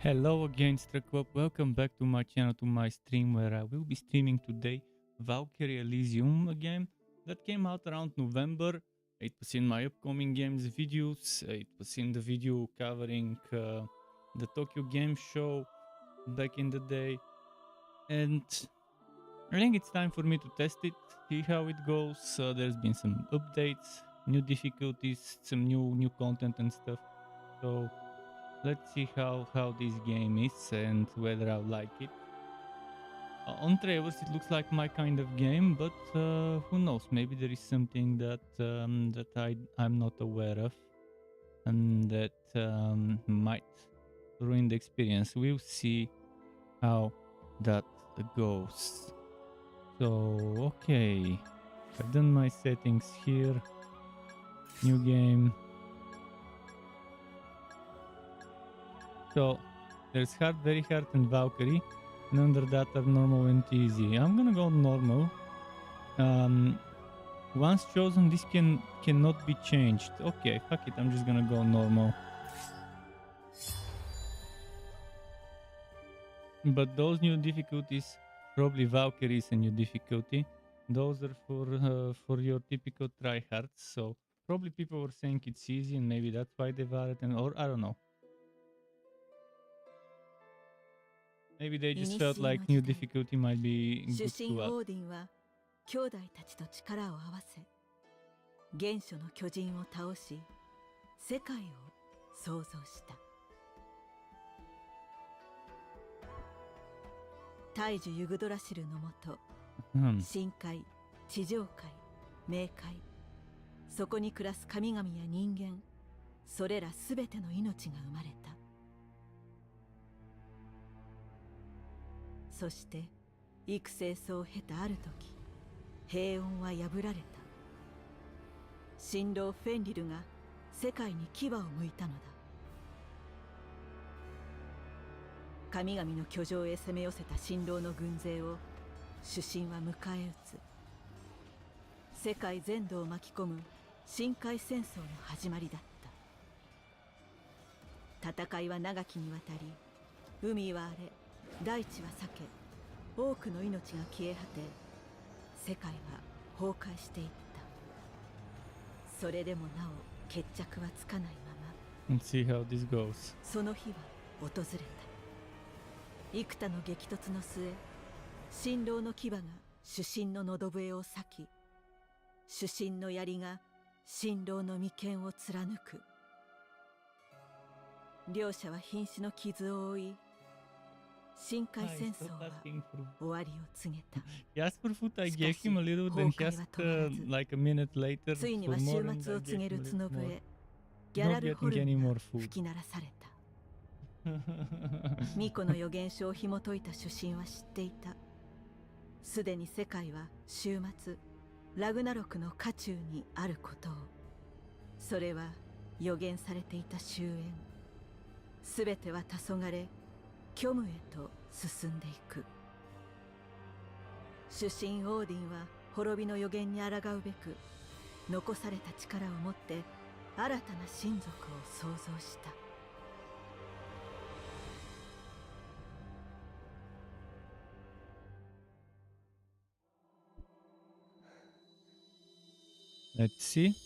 Hello again, Strakop. Welcome back to my channel, to my stream, where I will be streaming today Valkyrie Elysium, a game that came out around November. It was in my upcoming games videos. It was in the video covering the Tokyo Game Show back in the day. And I think it's time for me to test it, see how it goes. There's been some updates, new difficulties, some new content and stuff. So let's see how this game is and whether I like it. On trailers it looks like my kind of game, but who knows, maybe there is something that I'm not aware of and that might ruin the experience. We'll see how that goes. So okay, I've done my settings here. New game. So there's hard, very hard, and Valkyrie, and under that are normal and easy. I'm gonna go normal. Once chosen, this cannot be changed. Okay, fuck it, I'm just gonna go normal. But those new difficulties, probably Valkyrie is a new difficulty. Those are for your typical tryhards. So probably people were saying it's easy, and maybe that's why they've added, or I don't know. Maybe they just felt like new difficulty might be good to add. 兄弟たちと力を合わせ、原初の巨人を倒し、世界を創造した。大樹ユグドラシルのもと、深海、地上界、冥界、そこに暮らす神々や人間、それらすべての命が生まれた。そして幾世層を経たある時、平穏は破られた。神郎フェンリルが世界に牙を向いたのだ。神々の居城へ攻め寄せた神郎の軍勢を主神は迎え撃つ。世界全土を巻き込む深海戦争の始まりだった。戦いは長きにわたり、海は荒れ、大地は裂け、多くの命が消え果て、世界は崩壊していった。それでもなお決着はつかないまま。Let's see how this goes. その日は訪れた。幾多の激突の末、神郎の牙が主神の喉笛を裂き、主神の槍が神郎の眉間を貫く。両者は瀕死の傷を負い、深海戦争は終わりを告げた。He asked for food, I gave him a little, then he asked like a minute later ついには for 終 more, 末を and 告げる I 角 gave him a little 笛、 more. ギャラ Not ルホ getting ル any ン more が food. 吹き鳴らされた。巫女の予言書を紐解いた主神は知っていた。すでに世界は終末、ラグナロクの渦中にあることを。それは予言されていた終焉。すべては黄昏、虚無へと進んでいく。主神オーディンは滅びの予言に抗うべく、残された力を持って新たな親族を創造した。Let's see.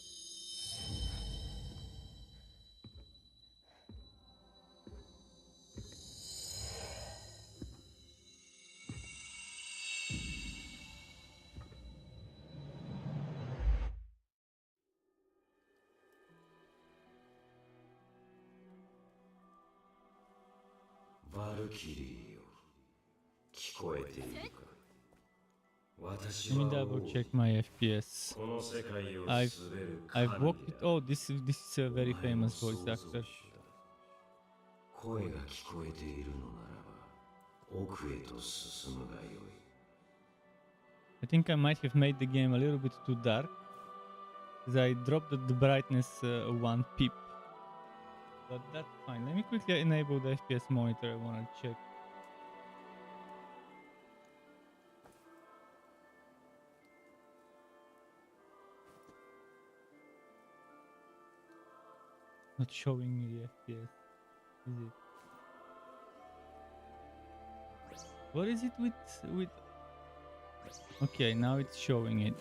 VALKYRIE よ、聞こえているか。 Let me double check my FPS. I've walked it. Oh, this is a very famous voice actor. 声が聞こえているのならば、奥へと進むがよい。 I think I might have made the game a little bit too dark, because I dropped the brightness one pip. But that's fine. Let me quickly enable the FPS monitor. I wanna check. Not showing me the FPS, is it? What is it with? Okay, now it's showing it.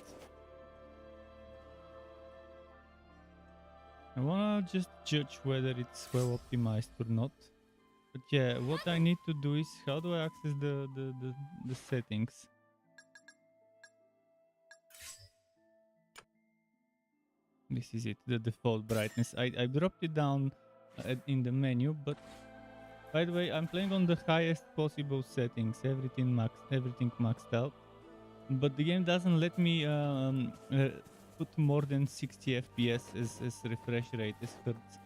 I wanna just judge whether it's well optimized or not. But yeah, what I need to do is, how do I access the settings? This is it, the default brightness. I dropped it down in the menu, but by the way, I'm playing on the highest possible settings, everything maxed out. But the game doesn't let me put more than 60 FPS as refresh rate, as hertz.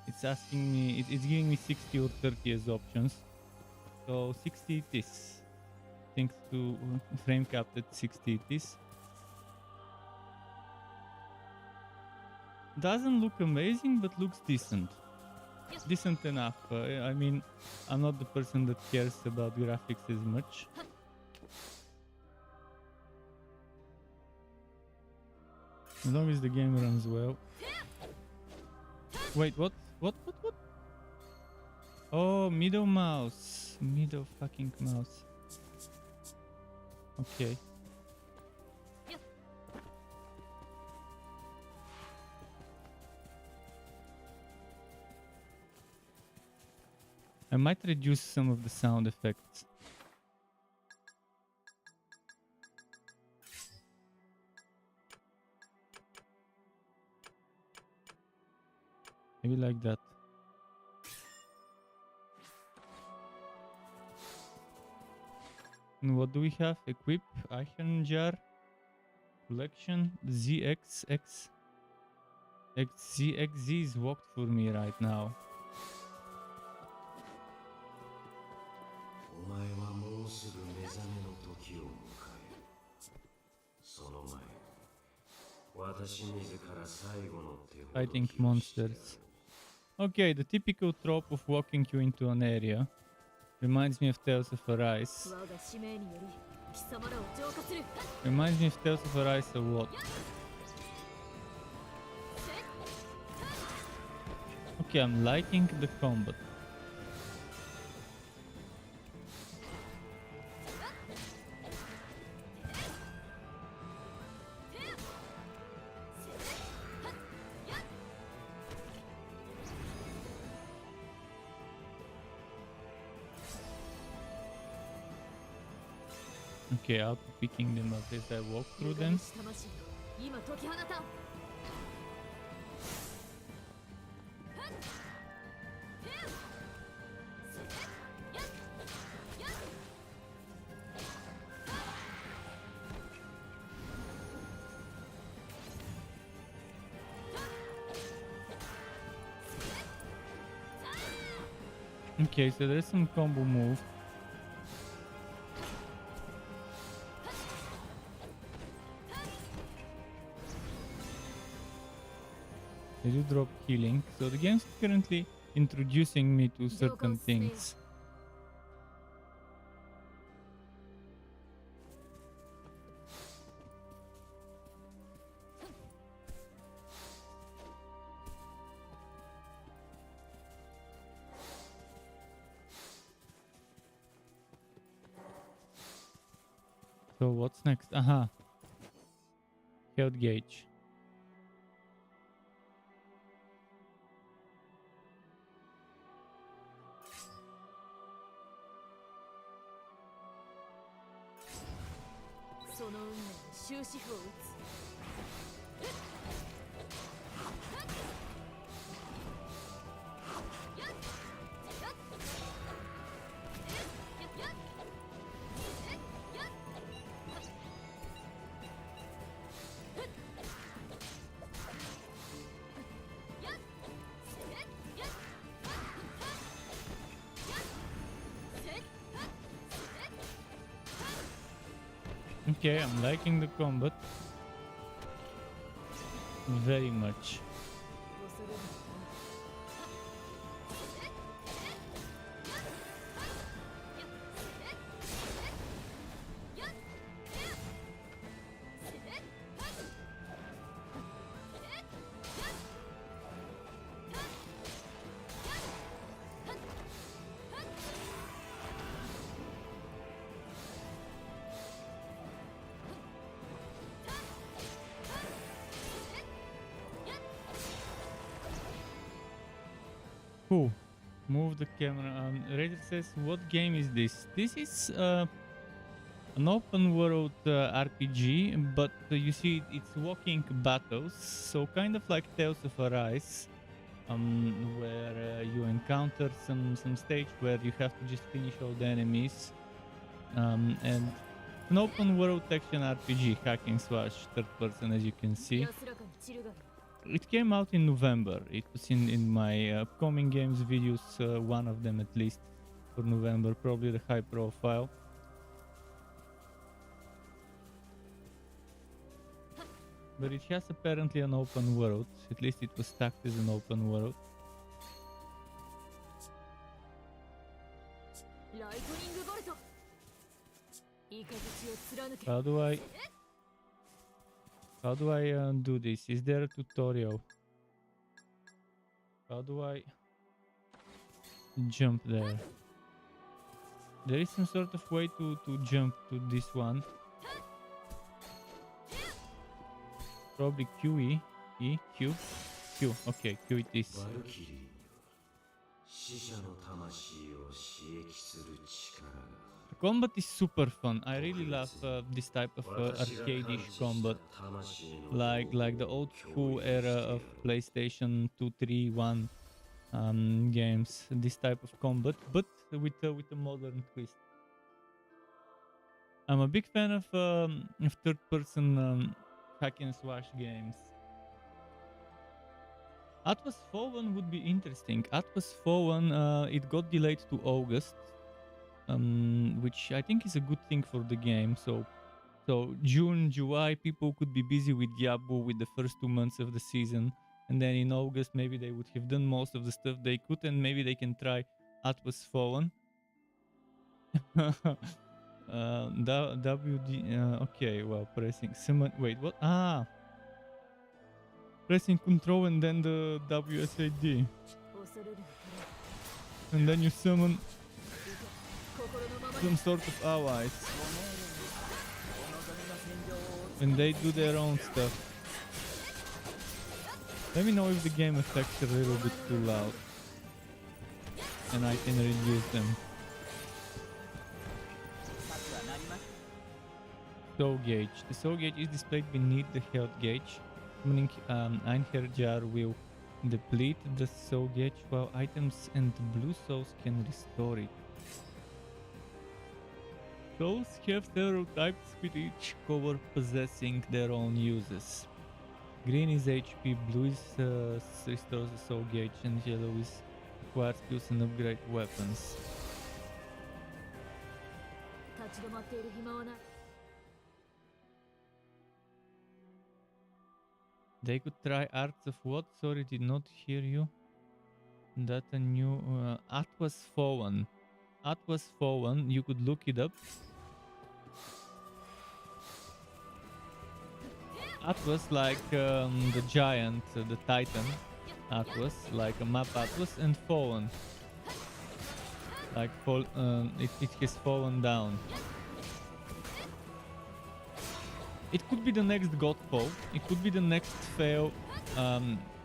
It's asking me, it's giving me 60 or 30 as options. So 60 it is. Thanks to frame capped at 60 it is. Doesn't look amazing, but looks decent. Decent enough. I mean, I'm not the person that cares about graphics as much. As long as the game runs well. Wait, what? What? Oh, middle mouse. Middle fucking mouse. Okay. I might reduce some of the sound effects. Maybe like that. And what do we have? Equip, iron jar, collection, ZXX. ZXZ is walked for me right now. お前はもうすぐ目覚めの時を迎える。その前、私自ら最後の手を Fighting monsters. Okay, the typical trope of walking you into an area. Reminds me of Tales of Arise. Reminds me of Tales of Arise a lot. Okay, I'm liking the combat. Okay, I'll be picking them up as I walk through them. Okay, so there's some combo move. They do drop healing, so the game's currently introducing me to certain things. So what's next? Aha. Health gauge. Okay, I'm liking the combat very much. Move the camera. Raider says, what game is this? This is an open world RPG, but you see it's walking battles, so kind of like Tales of Arise, where you encounter some stage where you have to just finish all the enemies, and an open world action RPG, hack and slash, third person, as you can see. It came out in November. It was in my upcoming games videos, one of them at least for November, probably the high profile. But it has apparently an open world. At least it was tagged as an open world. How do I do this? Is there a tutorial? How do I jump there? There is some sort of way to jump to this one. Probably QE, E, Q, Q. Okay, Q it is. The combat is super fun. I really love this type of arcade-ish combat, like the old school era of PlayStation 2, 3, 1 games. This type of combat, but with a modern twist. I'm a big fan of third-person hack and slash games. Atlas Fallen would be interesting. Atlas Fallen, it got delayed to August, which I think is a good thing for the game. So June, July, people could be busy with Diablo with the first 2 months of the season, and then in August maybe they would have done most of the stuff they could, and maybe they can try Atlas Fallen. WD. Okay, well, pressing summon. Wait, what? Ah, pressing control and then the WSAD, and then you summon some sort of allies, and they do their own stuff. Let me know if the game effects are a little bit too loud, and I can reduce them. Soul gauge. The soul gauge is displayed beneath the health gauge, meaning Einherjar will deplete the soul gauge while items and blue souls can restore it. Souls have several types, with each color possessing their own uses. Green is HP, blue is restores the soul gauge, and yellow is acquire skills and upgrade weapons. They could try Arts of what? Sorry, did not hear you. That a new Atlas Fallen. Atlas Fallen, you could look it up. Atlas like the giant, the titan. Atlas, like a map atlas, and Fallen. Like it has fallen down. It could be the next Godfall, it could be the next fail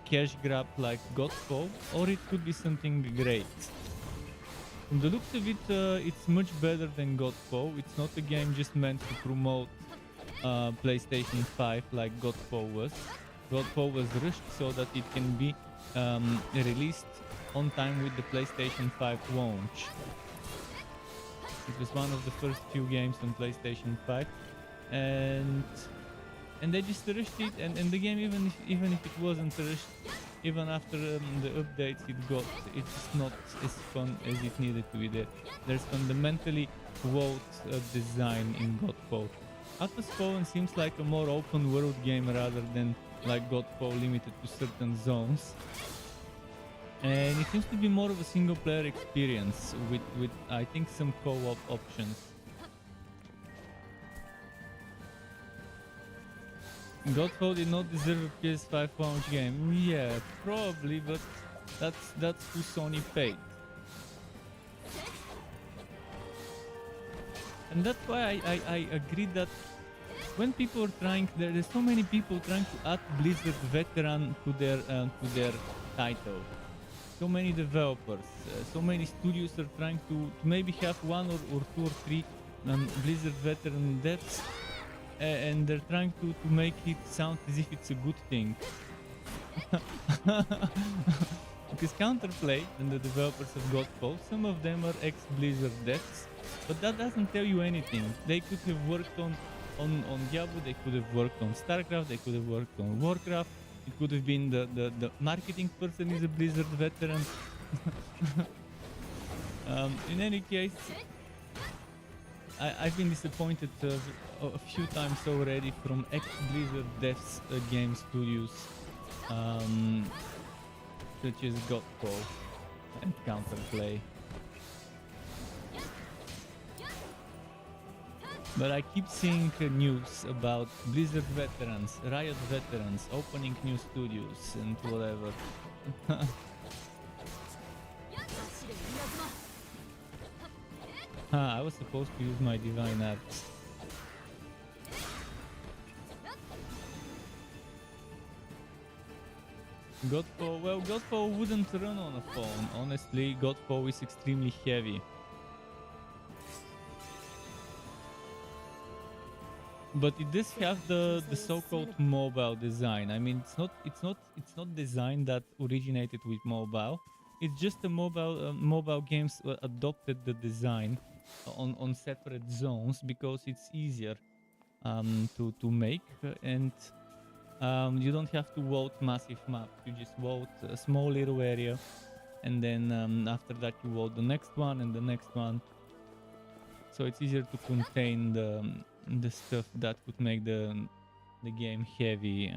cash grab like Godfall, or it could be something great. From the looks of it, it's much better than Godfall. It's not a game just meant to promote PlayStation 5 like Godfall was. Godfall was rushed so that it can be released on time with the PlayStation 5 launch. It was one of the first few games on PlayStation 5. And they just rushed it, and the game, even if it wasn't rushed, even after the updates it got, it's not as fun as it needed to be. There's fundamentally flawed design in Godfall. Atlas Fallen seems like a more open world game rather than like Godfall limited to certain zones, and it seems to be more of a single player experience with I think some co-op options. Godfall did not deserve a PS5 launch game. Yeah, probably, but that's who Sony paid. And that's why I agree that when people are trying, there's so many people trying to add Blizzard veteran to their title. so many developers, so many studios are trying to maybe have one or two or three Blizzard veteran devs, and they're trying to make it sound as if it's a good thing. Because Counterplay and the developers of Godfall, some of them are ex-Blizzard devs, but that doesn't tell you anything. They could have worked on Diablo, they could have worked on StarCraft, they could have worked on Warcraft. It could have been the marketing person is a Blizzard veteran. In any case, I've been disappointed a few times already from ex-Blizzard devs game studios, such as Godfall and Counterplay. But I keep seeing news about Blizzard veterans, Riot veterans opening new studios and whatever. I was supposed to use my divine axe. Godfall, well, Godfall wouldn't run on a phone. Honestly, Godfall is extremely heavy. But it does have the so-called mobile design. I mean, it's not design that originated with mobile. It's just the mobile games adopted the design on separate zones because it's easier to make, and you don't have to vote massive maps. You just vote a small little area, and then after that you vote the next one and the next one. So it's easier to contain the stuff that could make the game heavy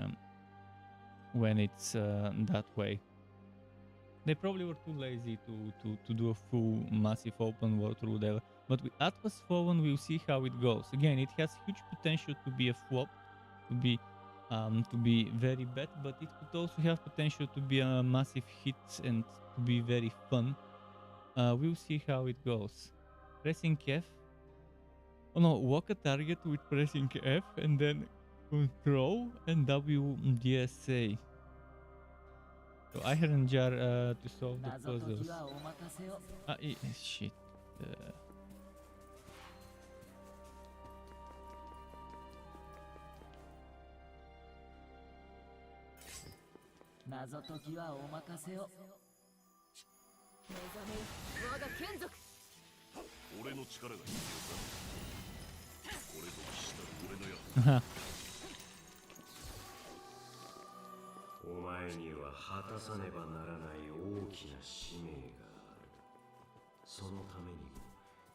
when it's that way. They probably were too lazy to do a full massive open world through there. But with Atlas Fallen, we'll see how it goes. Again, it has huge potential to be a flop, to be very bad, but it could also have potential to be a massive hit and to be very fun. We'll see how it goes. Pressing F. Oh no, walk a target with pressing F and then Control and WDSA. So Iron Jar to solve the puzzles. Shit. Haha. お前には果たさねばならない大きな使命がある。そのためにも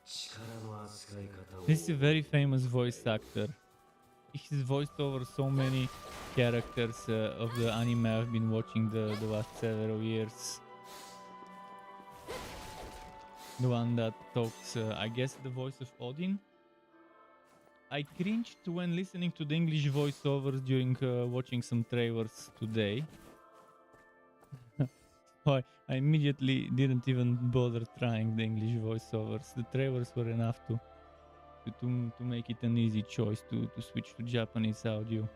力の扱い方を。This is a very famous voice actor. He's voiced over so many characters of the anime I've been watching the last several years. The one that talks, I guess, the voice of Odin. I cringed when listening to the English voiceovers during watching some trailers today. I immediately didn't even bother trying the English voiceovers. The trailers were enough to make it an easy choice to switch to Japanese audio.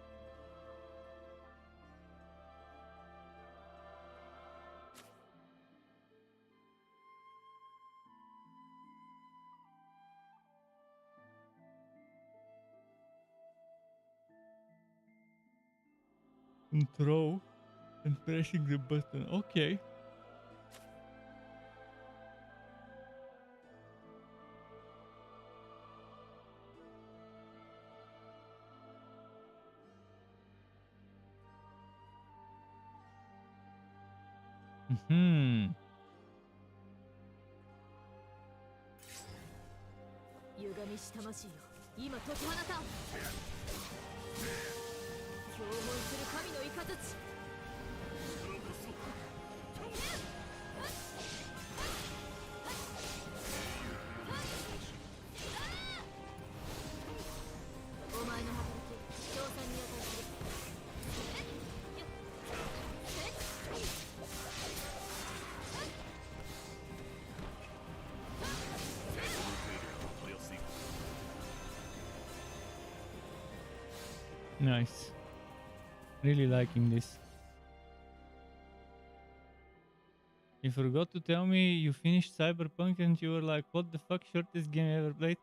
Control and pressing the button. Okay. Hmm. 歪みし魂よ、今解き放たん。共鳴する神の雷。お前の働き、賞賛に値する。Nice. Really liking this. You forgot to tell me you finished Cyberpunk and you were like, what the fuck, shortest game I ever played?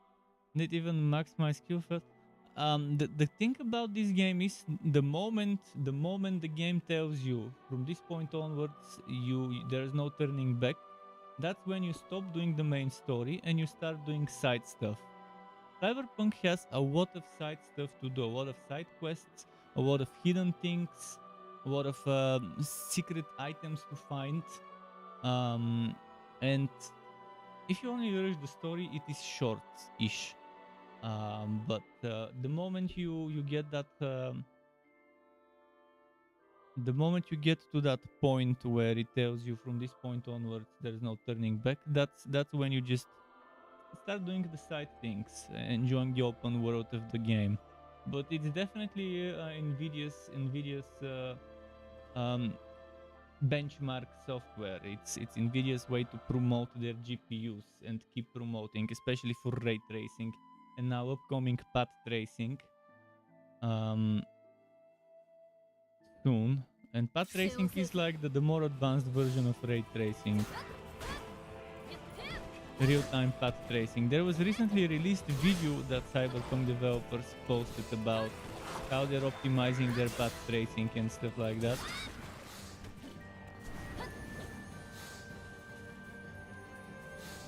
Didn't even max my skill first. The thing about this game is the moment the game tells you from this point onwards there's no turning back, that's when you stop doing the main story and you start doing side stuff. Cyberpunk has a lot of side stuff to do, a lot of side quests, a lot of hidden things, a lot of secret items to find. And if you only rush the story, it is short-ish. But the moment you get that, the moment you get to that point where it tells you from this point onwards there's no turning back, that's when you just start doing the side things, enjoying the open world of the game. But it's definitely Nvidia's benchmark software. It's Nvidia's way to promote their GPUs and keep promoting, especially for ray tracing and now upcoming path tracing soon. And path tracing is like the more advanced version of ray tracing. Real-time path tracing. There was recently released a video that Cyberpunk developers posted about how they're optimizing their path tracing and stuff like that.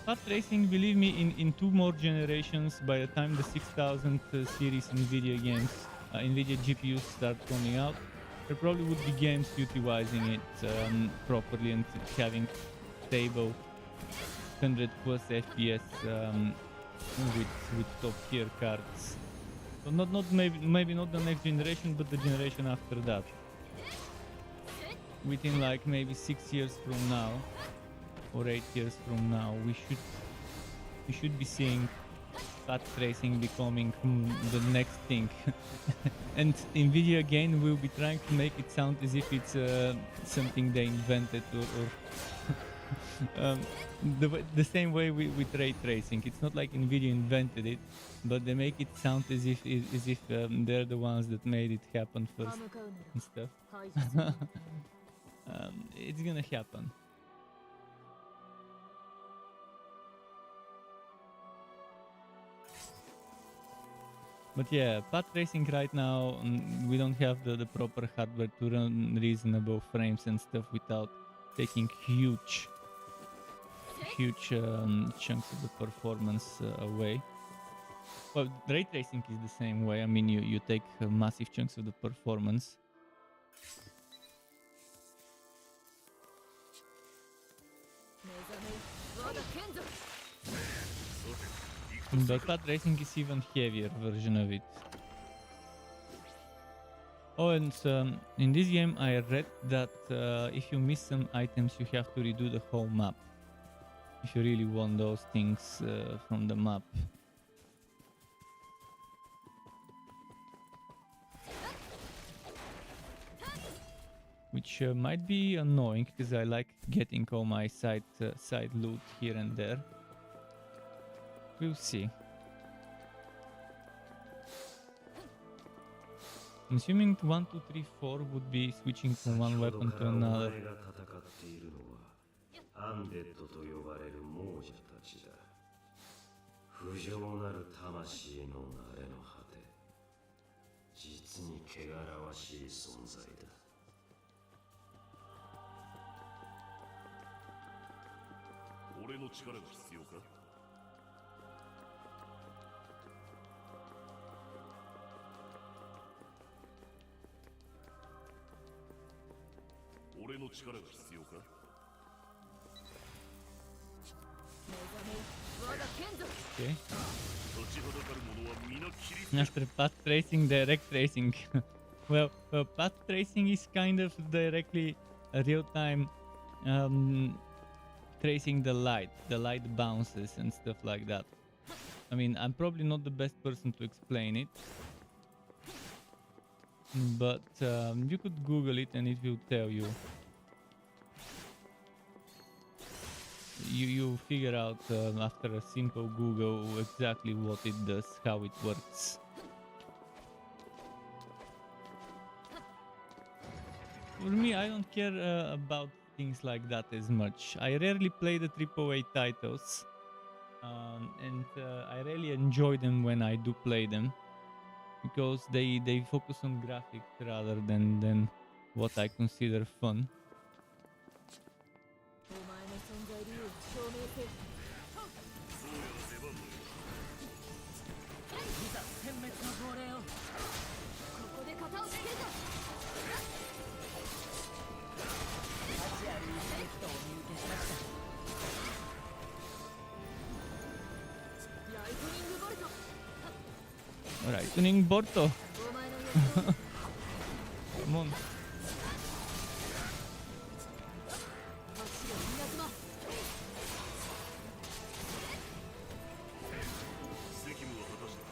Path tracing, believe me, in 2 more generations, by the time the 6000 series Nvidia games, Nvidia GPUs start coming out, there probably would be games utilizing it properly and having stable 100 plus FPS with top tier cards. So maybe not the next generation, but the generation after that. Within like maybe 6 years from now or 8 years from now, we should be seeing path tracing becoming the next thing. And Nvidia again will be trying to make it sound as if it's something they invented or the same way with ray tracing. It's not like Nvidia invented it, but they make it sound as if they're the ones that made it happen first and stuff. It's gonna happen. But yeah, path tracing right now, we don't have the proper hardware to run reasonable frames and stuff without taking huge chunks of the performance away. Well, ray tracing is the same way. I mean, you take massive chunks of the performance. But path tracing is even heavier version of it. Oh, and in this game I read that if you miss some items, you have to redo the whole map if you really want those things from the map. Which might be annoying, because I like getting all my side loot here and there. We'll see. I'm assuming 1, 2, 3, 4 would be switching from one weapon to another. アンデッドと呼ばれる亡者たちだ。不浄なる魂の慣れの果て。実に汚らわしい存在だ。俺の力が必要か？俺の力が必要か？ Okay. After path tracing, direct tracing. well, path tracing is kind of directly real-time tracing the light bounces and stuff like that. I mean, I'm probably not the best person to explain it, but you could Google it and it will tell you. You figure out after a simple Google exactly what it does, how it works. For me, I don't care about things like that as much. I rarely play the AAA titles, and I really enjoy them when I do play them because they focus on graphics rather than what I consider fun. お前の存在理由を証明せよ。いざ殲滅の号令を。ここで型をつけるぞ。アジアに行く人を見受けしました。ライトニングボルト。 Lightning Borto. お前の予想。 Come on. 走れ稲妻。責務を果たした。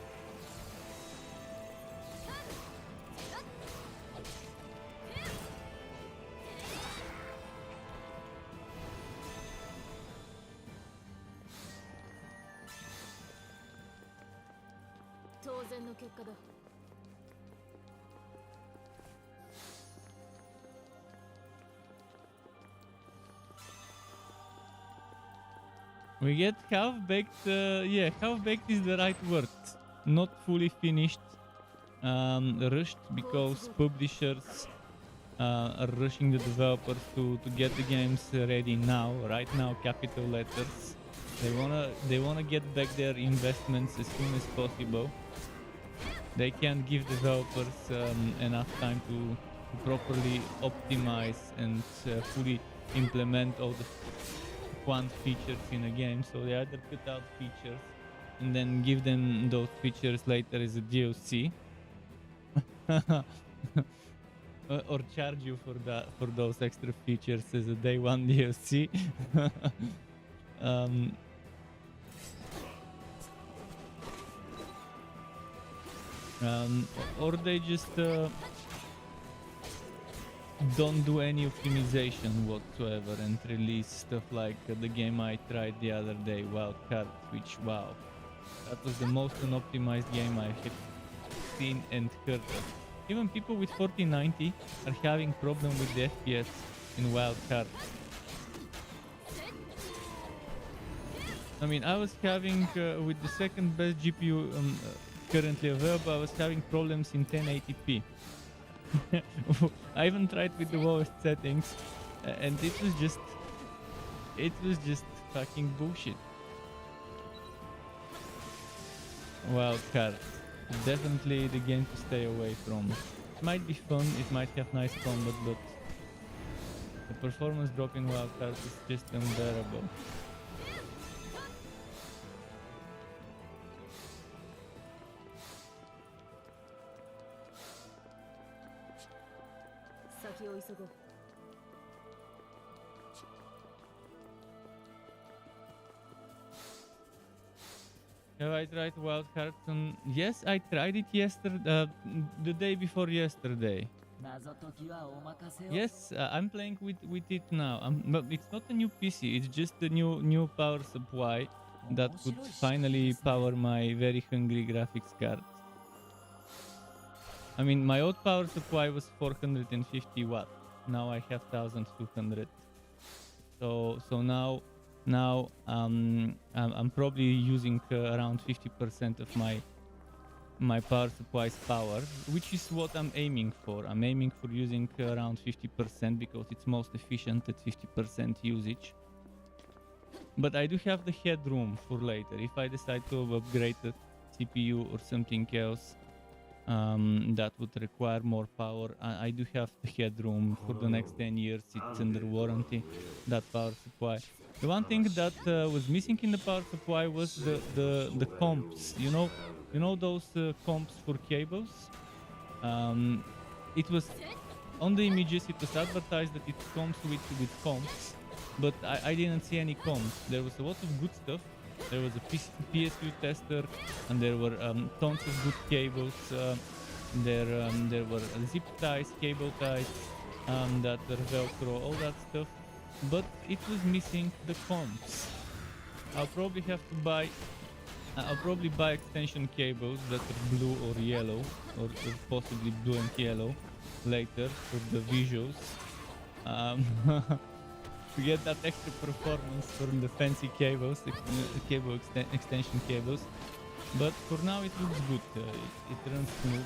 当然の結果だ。 We get half-baked, yeah, half-baked is the right word. Not fully finished, rushed because publishers are rushing the developers to get the games ready now, right now, capital letters. They wanna get back their investments as soon as possible. They can't give developers enough time to properly optimize and fully implement all the quant features in a game, so they either put out features and then give them those features later as a DLC, or charge you for those extra features as a day one DLC. Or they just don't do any optimization whatsoever and release stuff like the game I tried the other day, Wildcard, which, wow, that was the most unoptimized game I have seen and heard of. Even people with 4090 are having problem with the FPS in Wildcard. I mean, I was having, with the second best GPU currently available, I was having problems in 1080p. I even tried with the lowest settings, and it was just fucking bullshit. Wildcard, definitely the game to stay away from. It might be fun, it might have nice combat, but the performance drop in Wildcard is just unbearable. Have I tried Wild Hearts? Yes, I tried it yesterday, the day before yesterday. Yes, I'm playing with it now. But it's not a new PC. It's just a new power supply that could finally power my very hungry graphics card. I mean, my old power supply was 450 watt. Now I have 1200. So now I'm probably using around 50% of my power supply's power, which is what I'm aiming for. I'm aiming for using around 50% because it's most efficient at 50% usage. But I do have the headroom for later. If I decide to upgrade the CPU or something else that would require more power, I do have the headroom for the next 10 years. It's under warranty, that power supply. The one thing that was missing in the power supply was the comps. You know those comps for cables? It was on the images. It was advertised that it comes with comps, but I didn't see any comps. There was a lot of good stuff. There was a PSU tester, and there were tons of good cables. There were zip ties, cable ties that are Velcro, all that stuff. But it was missing the comps. I'll probably buy extension cables that are blue or yellow, or possibly blue and yellow later for the visuals. to get that extra performance from the fancy cables, extension cables. But for now it looks good. It runs smooth.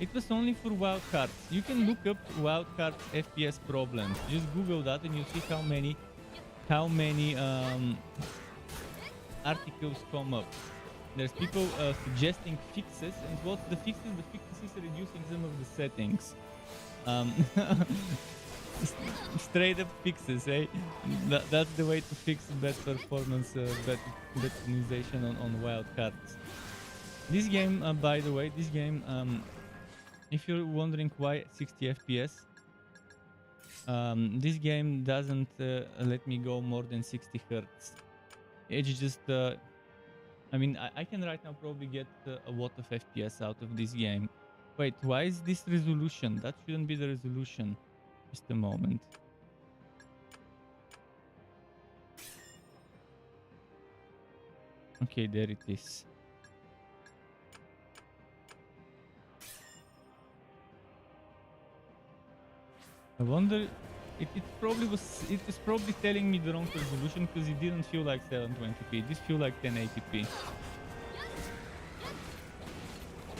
It was only for wildcards. You can look up wildcards FPS problems. Just Google that and you see how many articles come up. There's people suggesting fixes, and what's the fixes? The fixes is reducing some of the settings. Straight up fixes, eh? That's the way to fix bad performance, bad optimization on wildcards. This game, by the way, if you're wondering why 60 FPS, this game doesn't let me go more than 60 Hz. It's just, I mean, I can right now probably get a lot of FPS out of this game. Wait, why is this resolution? That shouldn't be the resolution. Just a moment. Okay, there it is. I wonder, it was probably telling me the wrong resolution because it didn't feel like 720p. This feel like 1080p.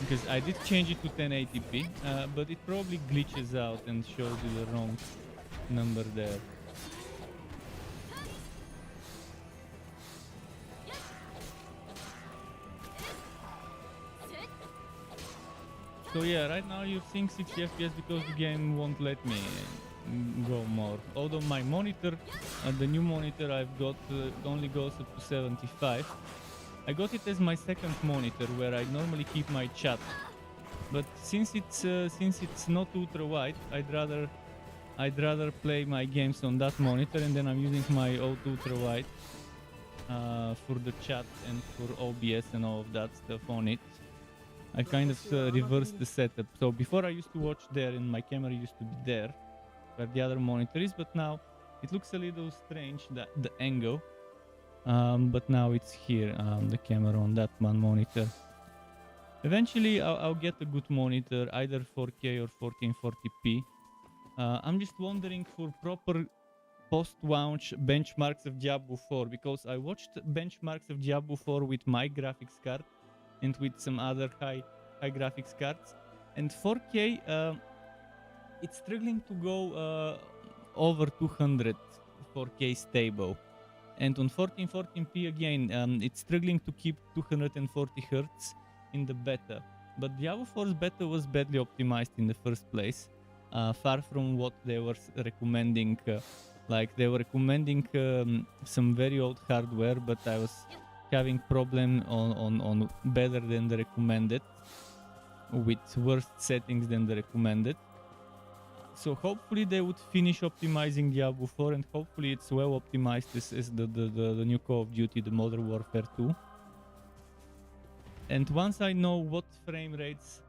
Because I did change it to 1080p, but it probably glitches out and shows you the wrong number there. So yeah, right now you're seeing 60 FPS because the game won't let me go more. Although my monitor, the new monitor I've got, only goes up to 75. I got it as my second monitor where I normally keep my chat. But since it's not ultra wide, I'd rather play my games on that monitor, and then I'm using my old ultra wide for the chat and for OBS and all of that stuff on it. I kind of reversed the setup. So before I used to watch there and my camera used to be there where the other monitor is, but now it looks a little strange, the angle. But now it's here, the camera on that one monitor. Eventually I'll get a good monitor, either 4K or 1440p. I'm just wondering for proper post-launch benchmarks of Diablo 4, because I watched benchmarks of Diablo 4 with my graphics card and with some other high graphics cards, and 4K it's struggling to go over 200 4K stable, and on 1440p again it's struggling to keep 240 Hz in the beta. But Diablo 4's beta was badly optimized in the first place, far from what they were recommending. Like they were recommending some very old hardware, but I was having problem on better than the recommended, with worse settings than the recommended. So hopefully they would finish optimizing Diablo 4, and hopefully it's well optimized as the new Call of Duty, the Modern Warfare 2. And once I know what frame rates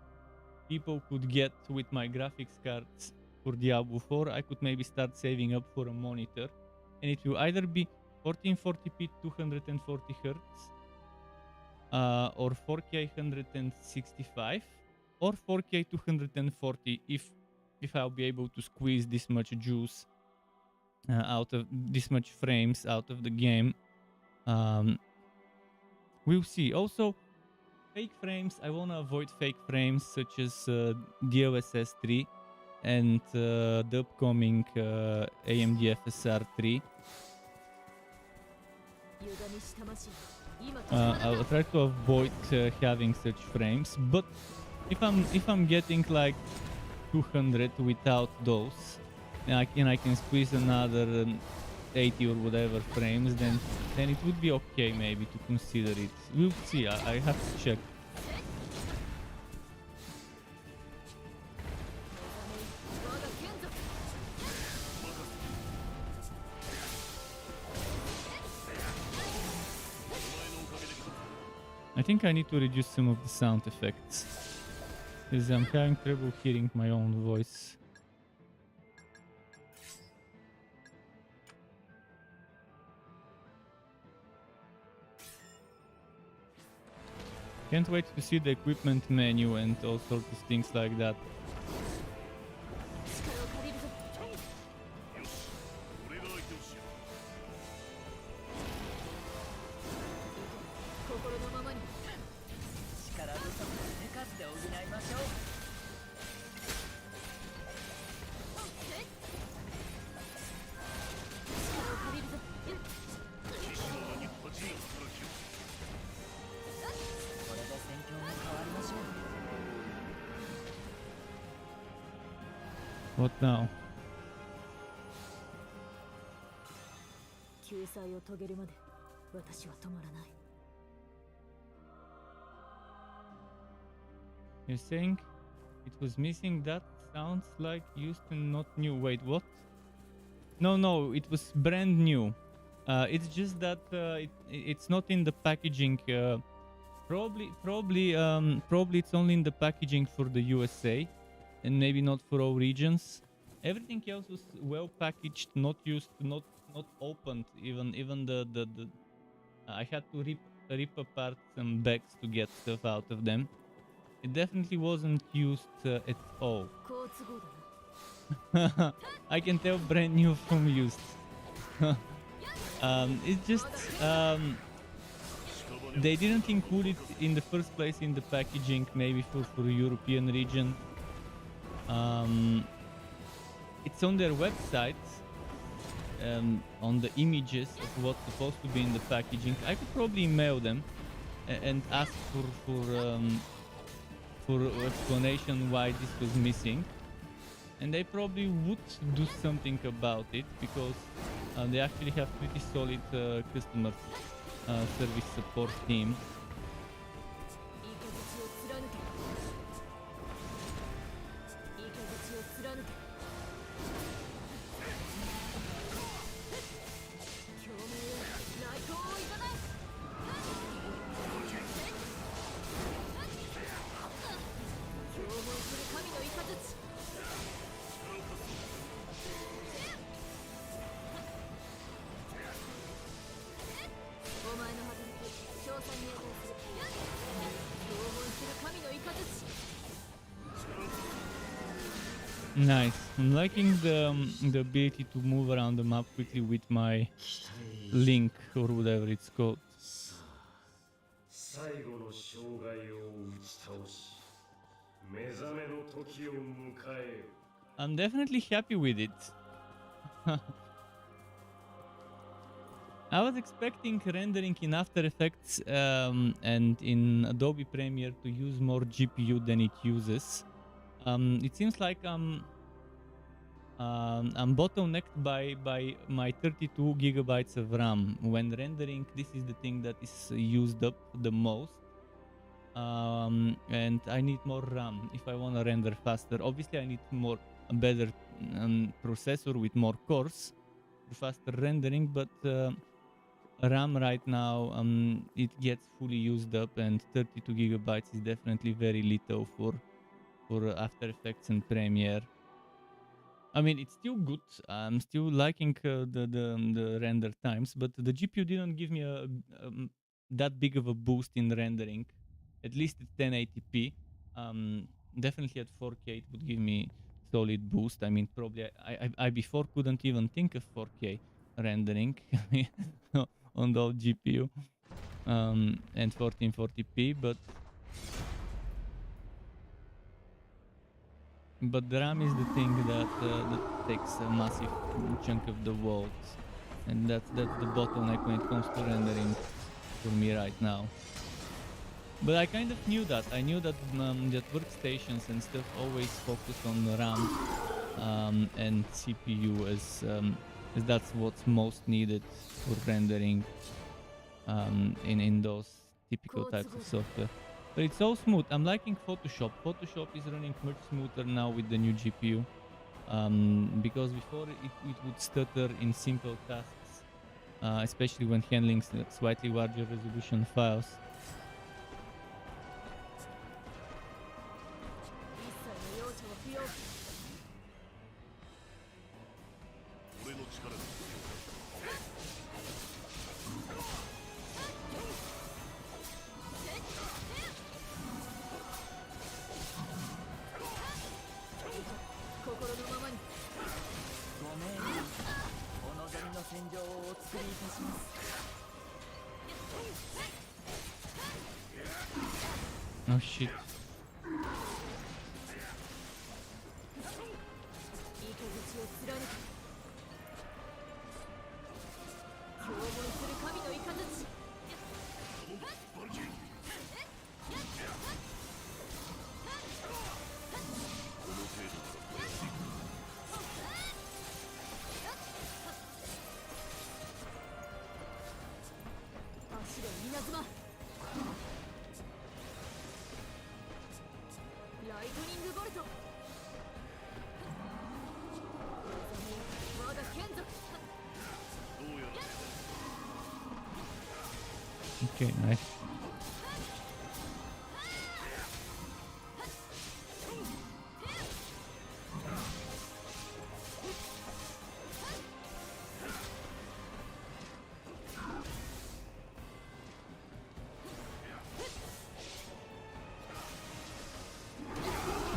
people could get with my graphics cards for Diablo 4, I could maybe start saving up for a monitor, and it will either be 1440p 240 Hz or 4K 165 or 4K 240 if I'll be able to squeeze this much juice out of this much frames out of the game. We'll see. Also, fake frames, I want to avoid fake frames such as DLSS 3 and the upcoming AMD FSR 3. I'll try to avoid having such frames, but if I'm getting like 200 without those, and I can squeeze another 80 or whatever frames, then it would be okay maybe to consider it. We'll see. I have to check. I think I need to reduce some of the sound effects, because I'm having trouble hearing my own voice. Can't wait to see the equipment menu and all sorts of things like that. What now? 救済を遂げるまで私は止まらない。 You're saying it was missing? That sounds like used and not new. Wait, what? No, it was brand new. It's just that it's not in the packaging. Probably it's only in the packaging for the USA, and maybe not for all regions. Everything else was well packaged, not used, not opened. Even the I had to rip apart some bags to get stuff out of them. It definitely wasn't used at all. 好都合だな。 I can tell brand new from used. It's just they didn't include it in the first place in the packaging, maybe for European region. It's on their website, on the images of what's supposed to be in the packaging. I could probably email them and ask for explanation why this was missing, and they probably would do something about it, because they actually have pretty solid customer service support team. いい形を貫け。いい形を貫け。共鳴へ来光をいただく。共鳴する神の雷。お前の働き、賞賛に値する。共鳴する神の雷。 Nice. I'm liking the ability to move around the map quickly with my link or whatever it's called. 最後の障害を打ち倒し、目覚めの時を迎えよ。 I'm definitely happy with it. I was expecting rendering in After Effects and in Adobe Premiere to use more GPU than it uses. It seems like I'm bottlenecked by my 32 gigabytes of RAM. When rendering, this is the thing that is used up the most. And I need more RAM if I want to render faster. Obviously, I need a better processor with more cores for faster rendering, but RAM right now it gets fully used up, and 32 gigabytes is definitely very little for After Effects and Premiere. I mean, it's still good. I'm still liking the render times, but the GPU didn't give me that big of a boost in rendering. At least at 1080p. Definitely at 4K it would give me solid boost. I mean, probably I before couldn't even think of 4K rendering on the old GPU and 1440p, but the RAM is the thing that takes a massive chunk of the world, and that's the bottleneck when it comes to rendering for me right now. But I kind of knew that. I knew that that workstations and stuff always focus on RAM and CPU as that's what's most needed for rendering in those typical types of software. But it's so smooth. I'm liking Photoshop. Photoshop is running much smoother now with the new GPU. Because before it would stutter in simple tasks, especially when handling slightly larger resolution files. 一切の容赦は不要。 俺の力が必心のままに。ご命令、お望みの戦場をお作りいたします。 Oh shit. いい形を貫け。共鳴する神の雷。 この程度なら Okay, nice.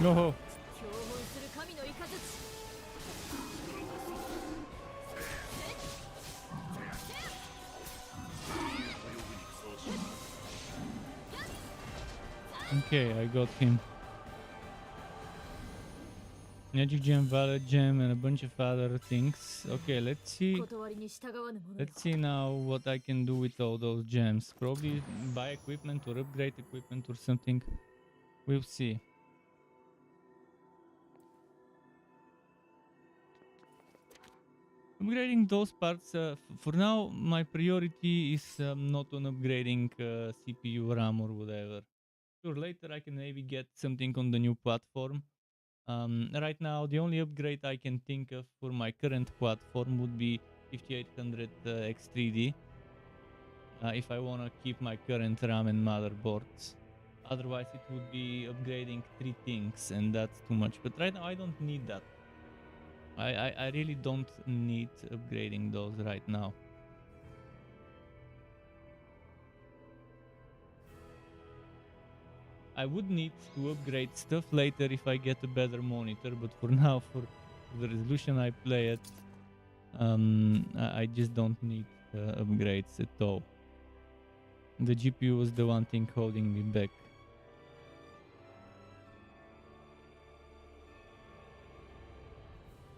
No. 共奔する神の雷 Okay, I got him. Magic gem, valor gem, and a bunch of other things. Okay, let's see. 断りに従わぬ者よ Let's see now what I can do with all those gems. Probably buy equipment or upgrade equipment or something. We'll see. Upgrading those parts, for now, my priority is not on upgrading CPU, RAM, or whatever. Sure, later I can maybe get something on the new platform. Right now, the only upgrade I can think of for my current platform would be 5800 X3D. If I want to keep my current RAM and motherboards. Otherwise, it would be upgrading 3 things, and that's too much. But right now, I don't need that. I really don't need upgrading those right now. I would need to upgrade stuff later if I get a better monitor, but for now, for the resolution I play at, I just don't need upgrades at all. The GPU was the one thing holding me back.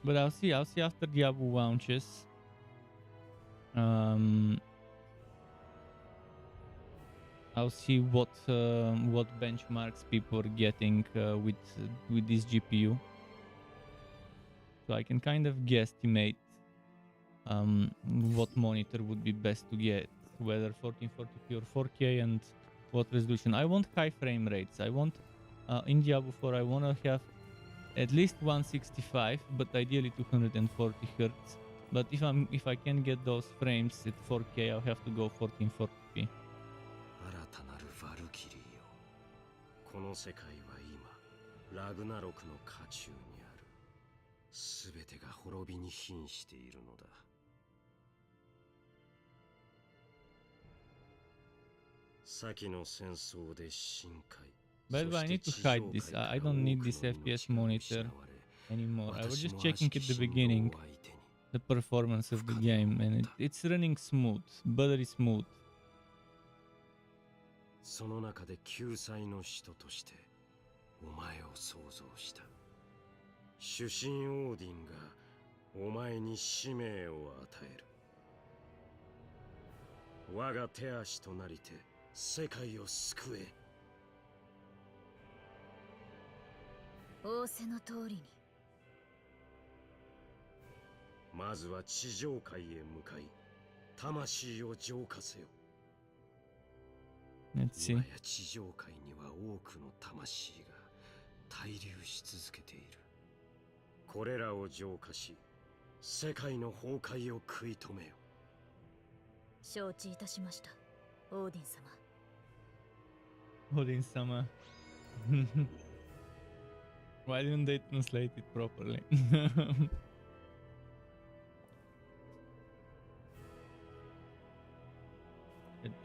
But I'll see after Diablo launches. I'll see what benchmarks people are getting with this GPU, so I can kind of guesstimate what monitor would be best to get, whether 1440p or 4K, and what resolution. I want high frame rates. I want in Diablo 4 I want to have at least 165, but ideally 240 Hz. But if I can get those frames at 4K, I'll have to go 1440p. 新たなるヴァルキリーよ。この世界は今ラグナロクの渦中にある。すべてが滅びに瀕しているのだ。先の戦争で深海。 By the way, I need to hide this. I don't need this FPS monitor anymore. I was just checking at the beginning the performance of the game, and it's running smooth, buttery smooth. その中で救済の使徒としてお前を創造した。主神オーディンがお前に使命を与える。我が手足となりて世界を救え。仰せの通りに。まずは地上界へ向かい、魂を浄化せよ。Let's see. 今や地上界には多くの魂が滞留し続けている。これらを浄化し、世界の崩壊を食い止めよ。承知いたしました、オーディン様。Odin-sama. Why didn't they translate it properly?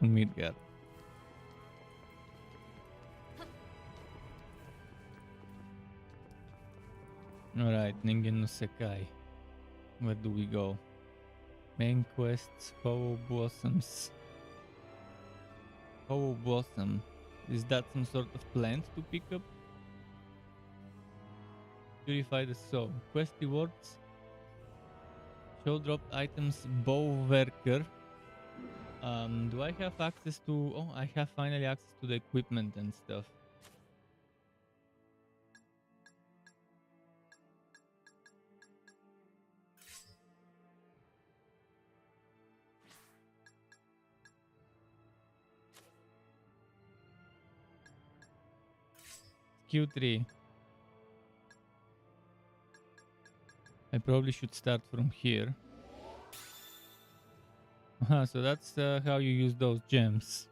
To Midgard. Alright, Ningen no Sekai. Where do we go? Main quests, Hollow Blossoms. Hollow Blossom. Is that some sort of plant to pick up? Purify the soul. Quest rewards. Show dropped items, Bowwerker. Do I have access to... Oh, I have finally access to the equipment and stuff. Q3. I probably should start from here. So that's how you use those gems.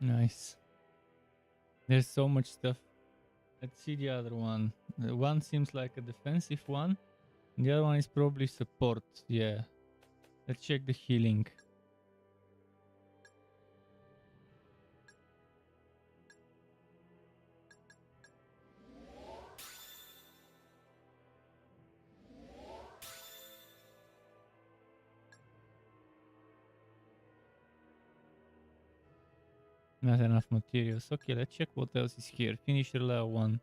Nice. There's so much stuff. Let's see the other one. The one seems like a defensive one. The other one is probably support. Yeah. Let's check the healing. Not enough materials. Okay, let's check what else is here. Finisher level 1.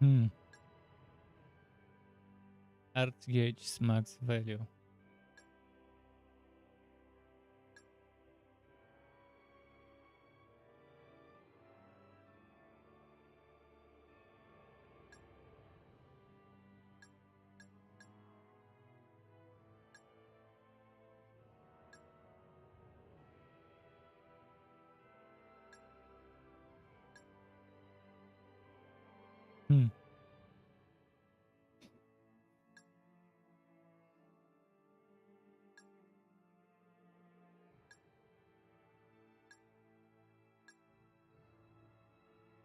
Hmm. Earth gauge max value. Hmm.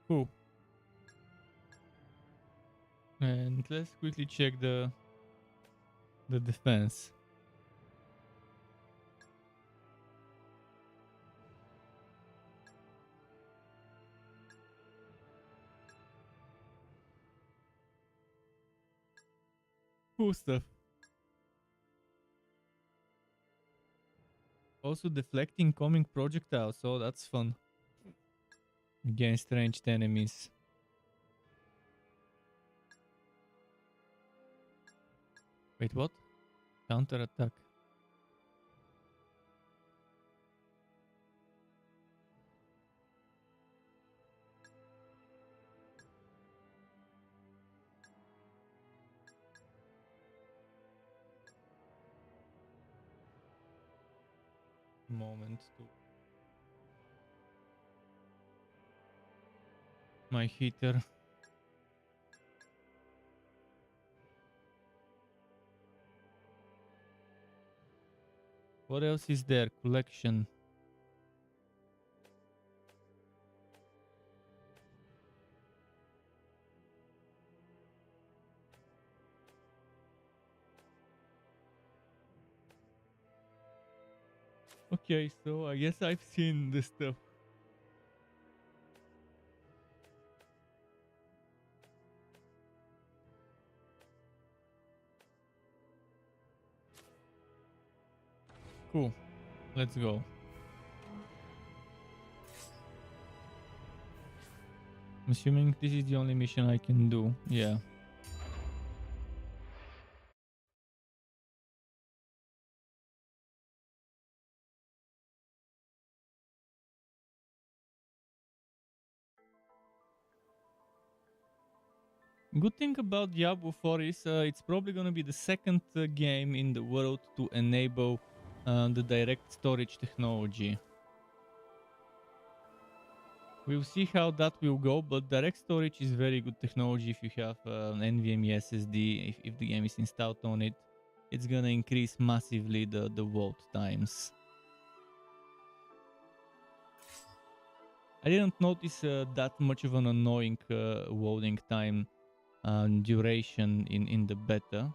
Cool. And let's quickly check the defense. Cool stuff. Also deflecting coming projectiles, so that's fun. Against ranged enemies. Wait, what? Counter attack. Moment to my heater. What else is there? Collection. Okay, so I guess I've seen this stuff. Cool. Let's go. I'm assuming this is the only mission I can do. Yeah. Good thing about Diablo 4 is it's probably gonna be the second game in the world to enable the direct storage technology. We'll see how that will go, but direct storage is very good technology if you have an NVMe SSD. If the game is installed on it, it's gonna increase massively the load times. I didn't notice that much of an annoying loading time duration in the beta,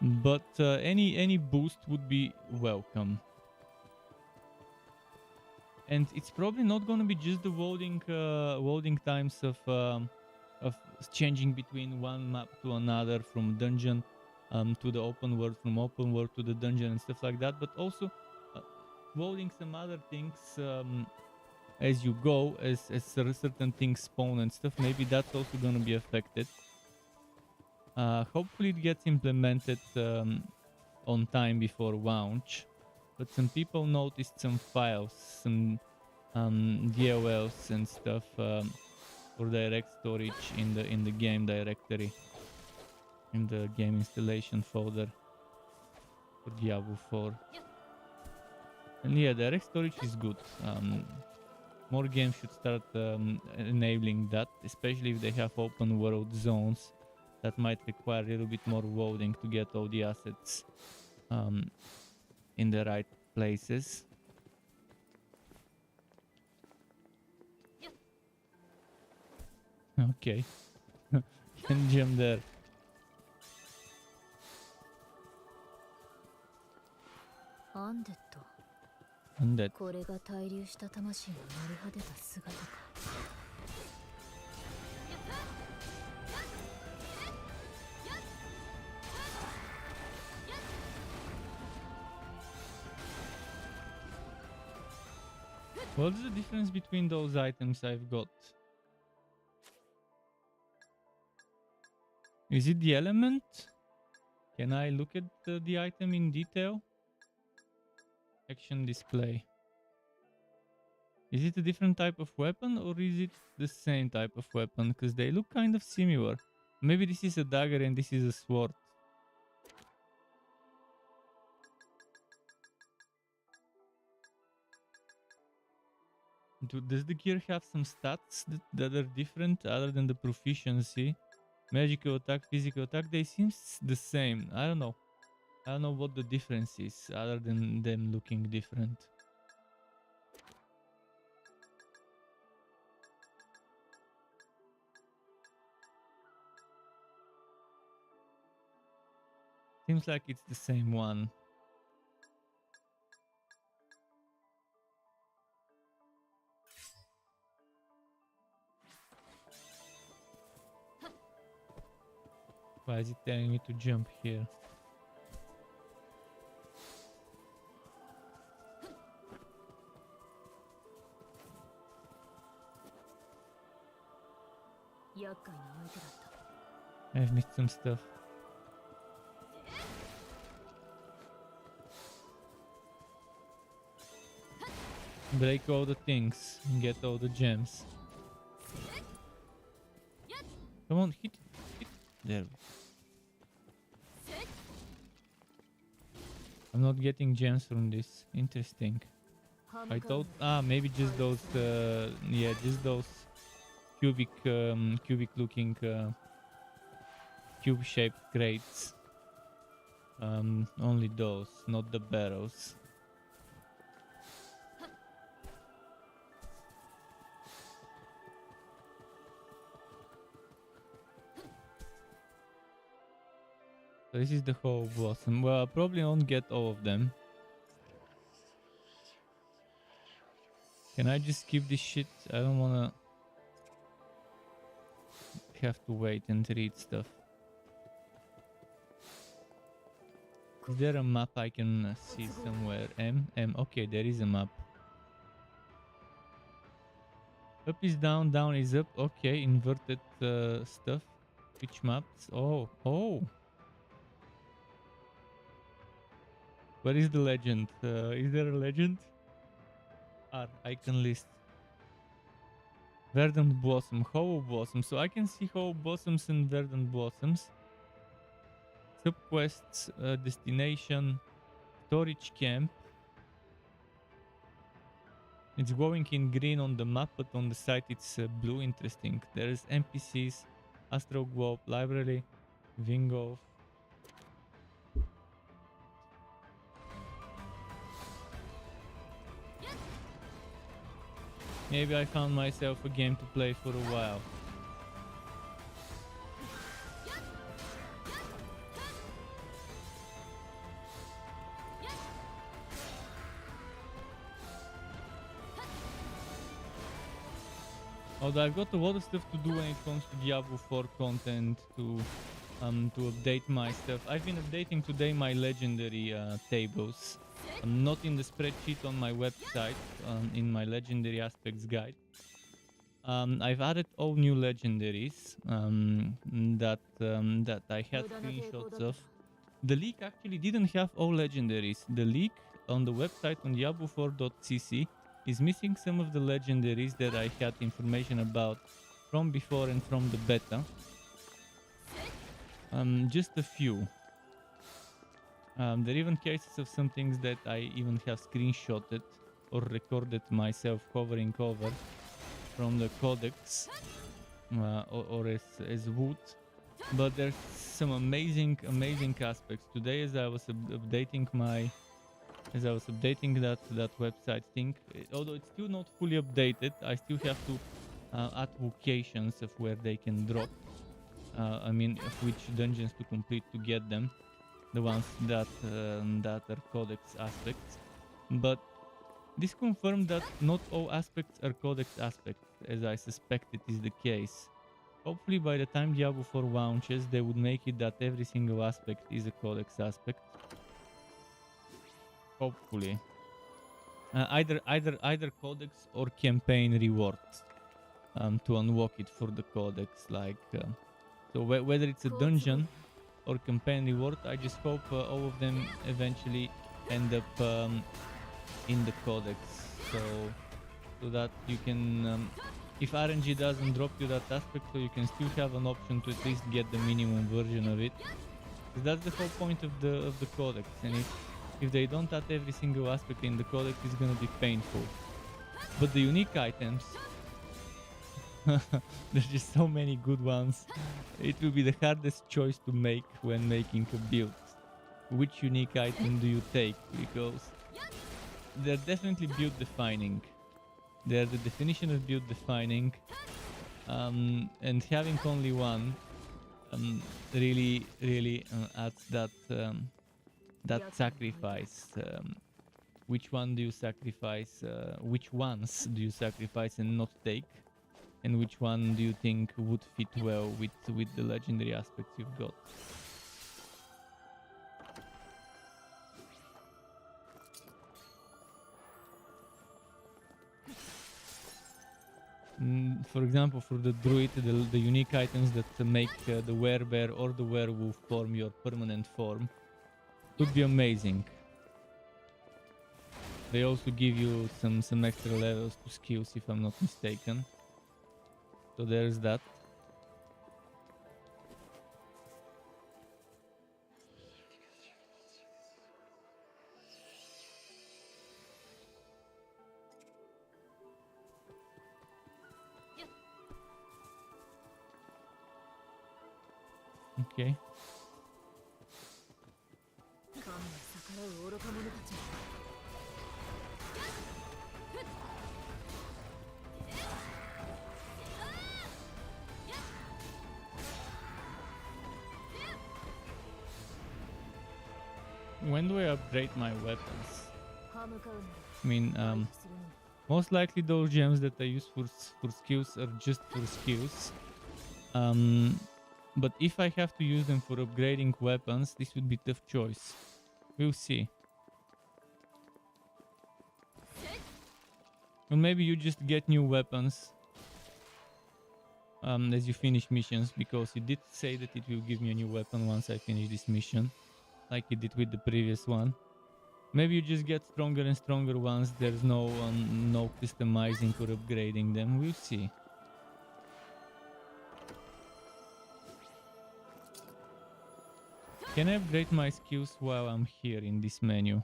but any boost would be welcome. And it's probably not going to be just the loading times of changing between one map to another, from dungeon to the open world, from open world to the dungeon and stuff like that, but also loading some other things as you go, as certain things spawn and stuff. Maybe that's also going to be affected. Hopefully it gets implemented on time before launch. But some people noticed some files, some DLLs and stuff for direct storage in the game directory, in the game installation folder for Diablo 4. And yeah, direct storage is good. More games should start enabling that, especially if they have open world zones that might require a little bit more voting to get all the assets in the right places. Okay. Can jump there. Undead. これが滞留した魂の成り果てた姿か。 What's the difference between those items I've got? Is it the element? Can I look at the item in detail? Action display. Is it a different type of weapon or is it the same type of weapon? Because they look kind of similar. Maybe this is a dagger and this is a sword. Does the gear have some stats that are different other than the proficiency? Magical attack, physical attack, they seem the same. I don't know. I don't know what the difference is other than them looking different. Seems like it's the same one. Why is it telling me to jump here? I've missed some stuff. Break all the things and get all the gems. Come on, hit. There. I'm not getting gems from this. Interesting. I thought, maybe just those, yeah, just those cubic looking, cube-shaped crates. Only those, not the barrels. So this is the whole blossom. Well, I probably won't get all of them. Can I just skip this shit? I don't wanna have to wait and read stuff. Is there a map I can see somewhere? M? Okay, there is a map. Up is down, down is up. Okay, inverted stuff. Which maps? Oh. What is the legend? Is there a legend? Icon list. Verdant Blossom, Hollow Blossom. So I can see Hollow Blossoms and Verdant Blossoms. Subquests, destination, storage camp. It's glowing in green on the map, but on the site it's blue. Interesting. There's NPCs, Astro Globe, Library, Vingo. Maybe I found myself a game to play for a while. Although I've got a lot of stuff to do when it comes to Diablo 4 content, to update my stuff. I've been updating today my legendary tables. Not in the spreadsheet on my website, in my legendary aspects guide. I've added all new legendaries that I had screenshots of. The leak actually didn't have all legendaries. The leak on the website on diablo4.cc is missing some of the legendaries that I had information about from before and from the beta. Just a few. There are even cases of some things that I even have screenshotted or recorded myself hovering over from the codex or as wood. but there's some amazing aspects. Today, as I was updating that website thing, although it's still not fully updated, I still have to add locations of where they can drop. I mean, of which dungeons to complete to get them, the ones that are codex aspects. But this confirmed that not all aspects are codex aspects, as I suspect it is the case. Hopefully by the time Diablo 4 launches, they would make it that every single aspect is a codex aspect. Hopefully. Either codex or campaign rewards to unlock it for the codex. Like, so whether it's a dungeon or campaign reward, I just hope all of them eventually end up in the codex. So that you can, if RNG doesn't drop you that aspect, so you can still have an option to at least get the minimum version of it. Because that's the whole point of the codex, and if they don't add every single aspect in the codex, it's gonna be painful. But the unique items, there's just so many good ones. It will be the hardest choice to make when making a build. Which unique item do you take? Because they're definitely build defining. They're the definition of build defining, and having only one really adds that sacrifice. Which one do you sacrifice? Which ones do you sacrifice and not take? And which one do you think would fit well with the legendary aspects you've got? For example, for the druid, the unique items that make the werebear or the werewolf form your permanent form would be amazing. They also give you some extra levels to skills, if I'm not mistaken. So there's that. Okay. When do I upgrade my weapons? I mean, most likely those gems that I use for skills are just for skills. But if I have to use them for upgrading weapons, this would be a tough choice. We'll see. Or maybe you just get new weapons as you finish missions, because it did say that it will give me a new weapon once I finish this mission, like it did with the previous one. Maybe you just get stronger and stronger ones. There's no customizing or upgrading them. We'll see. Can I upgrade my skills while I'm here in this menu?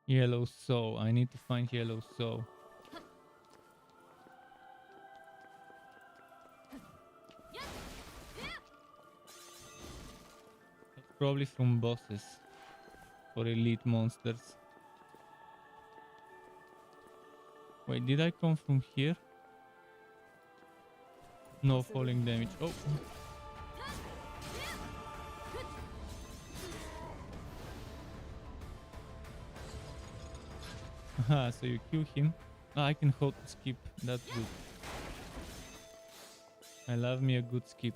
Yellow soul. I need to find yellow soul. That's probably from bosses or elite monsters. Wait, did I come from here? No falling damage. Oh. Aha, so you kill him. Ah, I can hold to skip. That's good. I love me a good skip.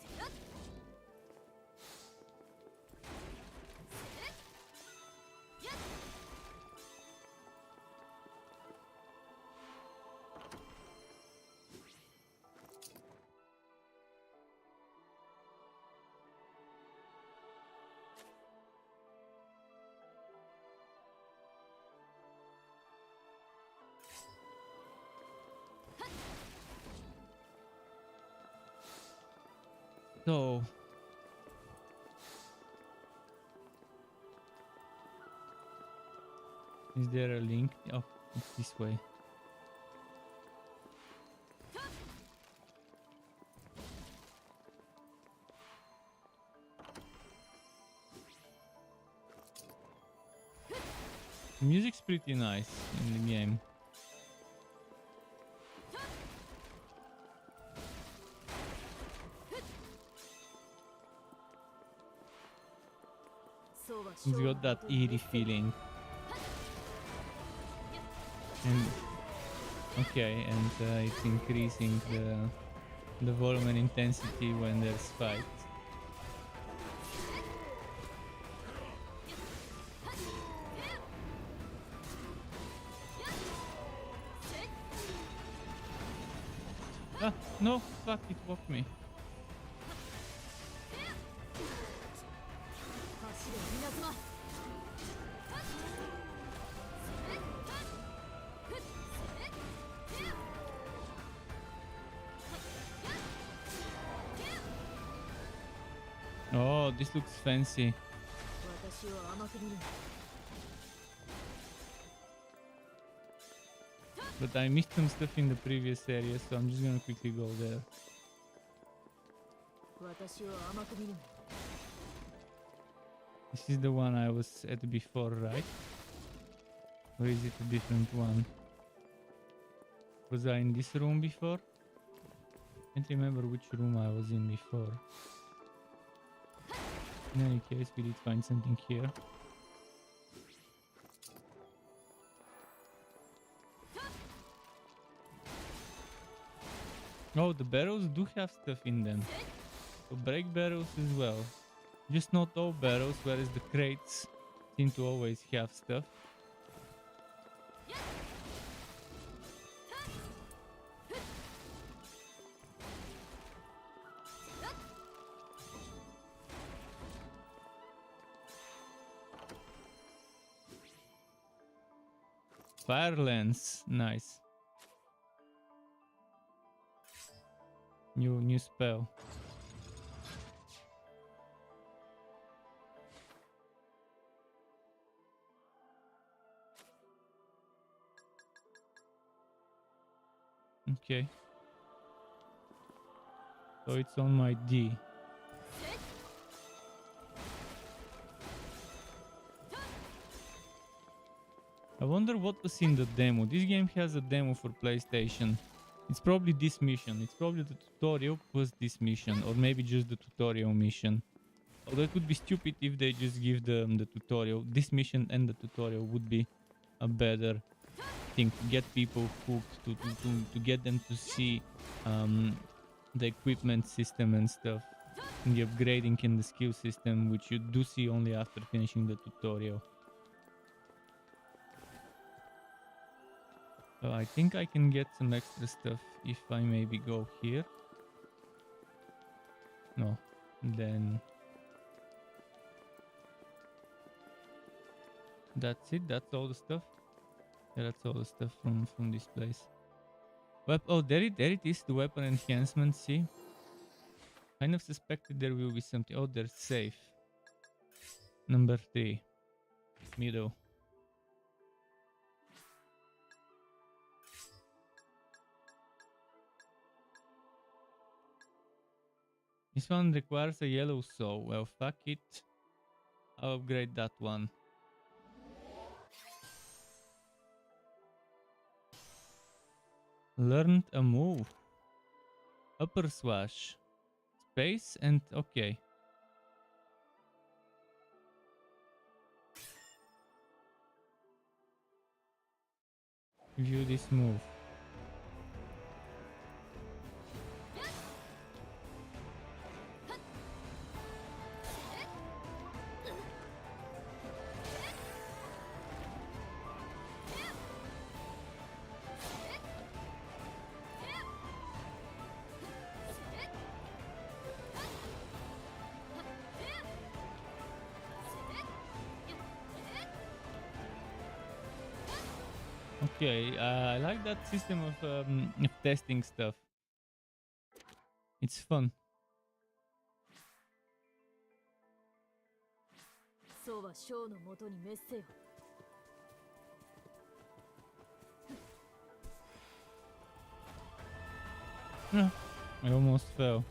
So is there a link? Oh, it's this way. The music's pretty nice in the game. It's got that eerie feeling. And okay, and it's increasing the volume and intensity when there's fights. Ah, no, fuck, it woke me. 走れ稲妻 Oh, this looks fancy. 私を甘く見るな But I missed some stuff in the previous area, so I'm just gonna quickly go there. 私を甘く見るな This is the one I was at before, right? Or is it a different one? Was I in this room before? Can't remember which room I was in before. In any case, we did find something here. Oh, the barrels do have stuff in them. So break barrels as well. Just not all barrels, whereas the crates seem to always have stuff. Fire lance, nice. New spell. Okay. So it's on my D. I wonder what was in the demo. This game has a demo for PlayStation. It's probably this mission. It's probably the tutorial plus this mission, or maybe just the tutorial mission. Although it would be stupid if they just give the tutorial. This mission and the tutorial would be a better thing to get people hooked, to get them to see the equipment system and stuff, and the upgrading in the skill system, which you do see only after finishing the tutorial. So I think I can get some extra stuff if I maybe go here. No, then that's it. That's all the stuff. Yeah, that's all the stuff from this place. Oh, there it is. The weapon enhancement. See, kind of suspected there will be something. Oh, there's safe. Number 3, middle. This one requires a yellow soul. Well, fuck it. I'll upgrade that one. Learned a move. Upper swash. Space and okay. View this move. Okay, I like that system of testing stuff. It's fun. そうは将のもとに滅せよ。 No, I almost fell.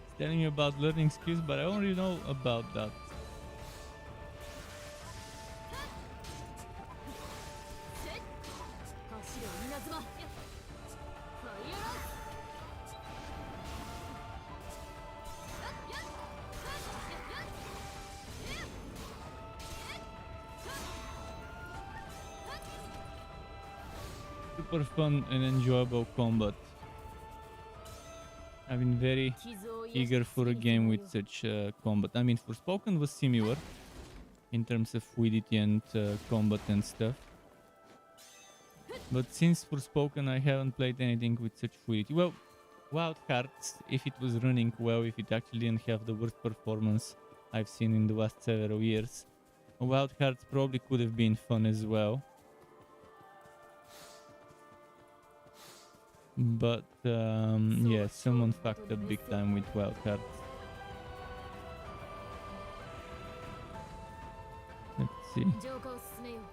It's telling me about learning skills, but I don't really know about that. 走れ稲妻。ファイヤーラン Super fun and enjoyable combat. I've been very eager for a game with such combat. I mean, Forspoken was similar in terms of fluidity and combat and stuff. But since Forspoken, I haven't played anything with such fluidity. Well, Wild Hearts, if it was running well, if it actually didn't have the worst performance I've seen in the last several years, Wild Hearts probably could have been fun as well. But yeah, someone fucked up big time with Wild Hearts. Let's see. 浄化を進めよう。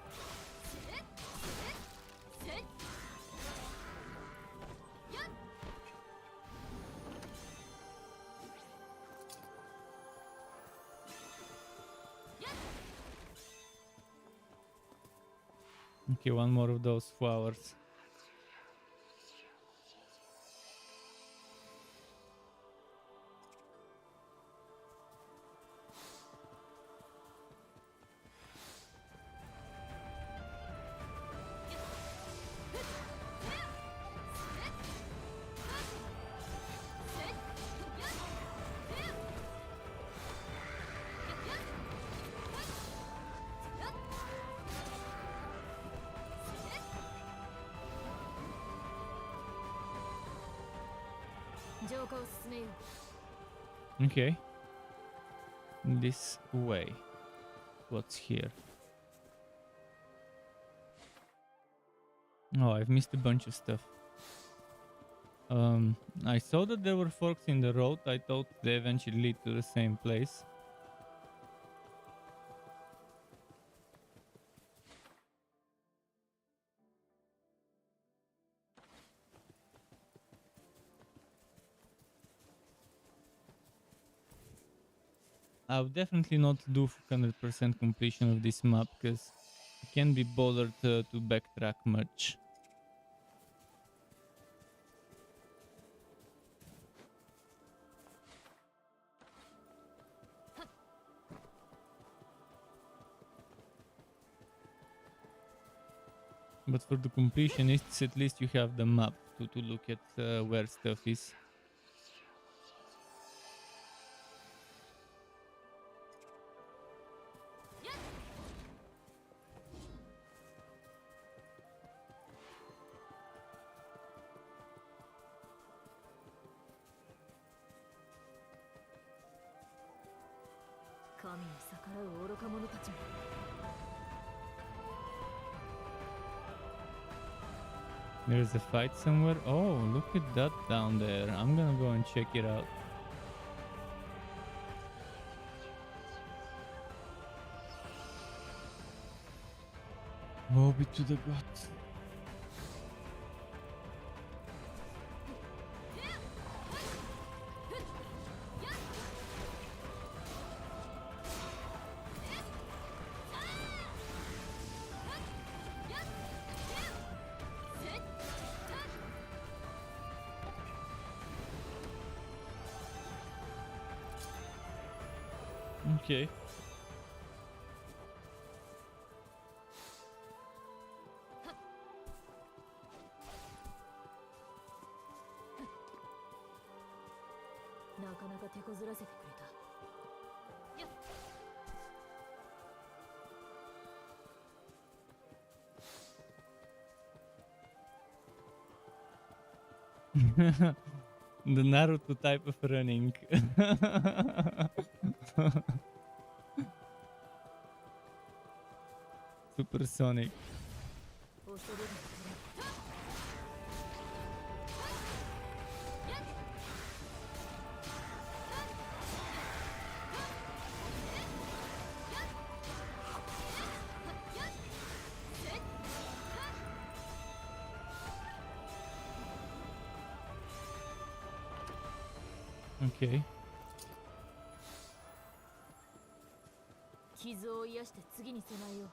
Okay, one more of those flowers. Okay. This way. What's here? Oh, I've missed a bunch of stuff. I saw that there were forks in the road. I thought they eventually lead to the same place. I would definitely not do 100% completion of this map because I can't be bothered to backtrack much. But for the completionists, at least you have the map to look at where stuff is. There's a fight somewhere. Oh, look at that down there. I'm gonna go and check it out. Woe be to the gods. Okay. The Naruto type of running. Supersonic. Okay. 傷を癒して次に備えよう。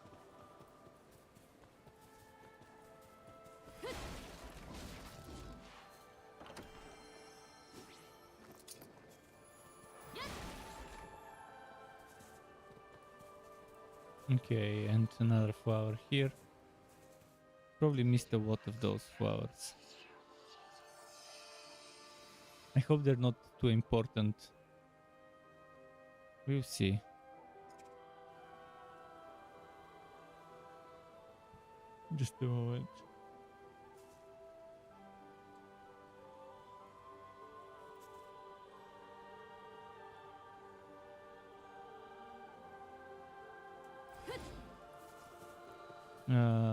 Okay, and another flower here. Probably missed a lot of those flowers. I hope they're not too important. We'll see. Just a moment.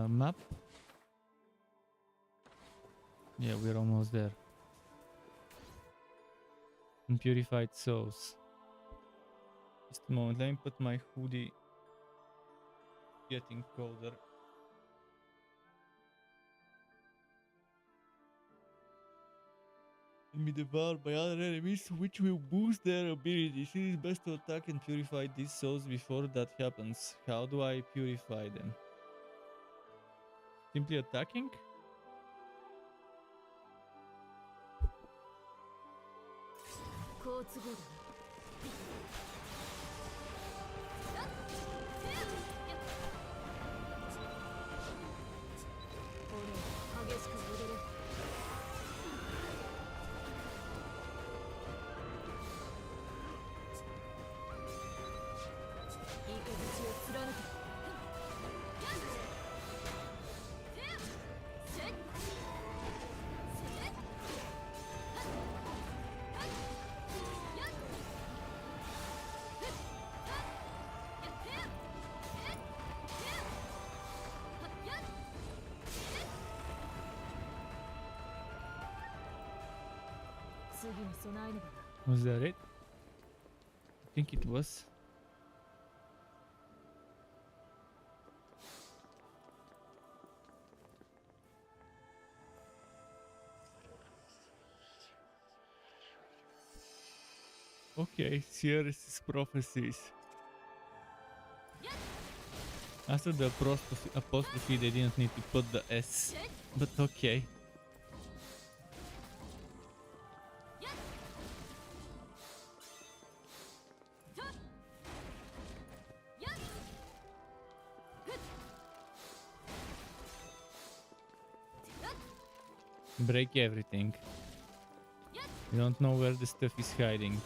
Map. Yeah, we're almost there. Unpurified souls. Just a moment, let me put my hoodie. Getting colder. Can be devoured by other enemies, which will boost their abilities. It is best to attack and purify these souls before that happens. How do I purify them? Simply attacking? Was that it? I think it was. Okay, Sierra's prophecies. After the apostrophe, they didn't need to put the S, but okay. Break everything. You don't know where the stuff is hiding.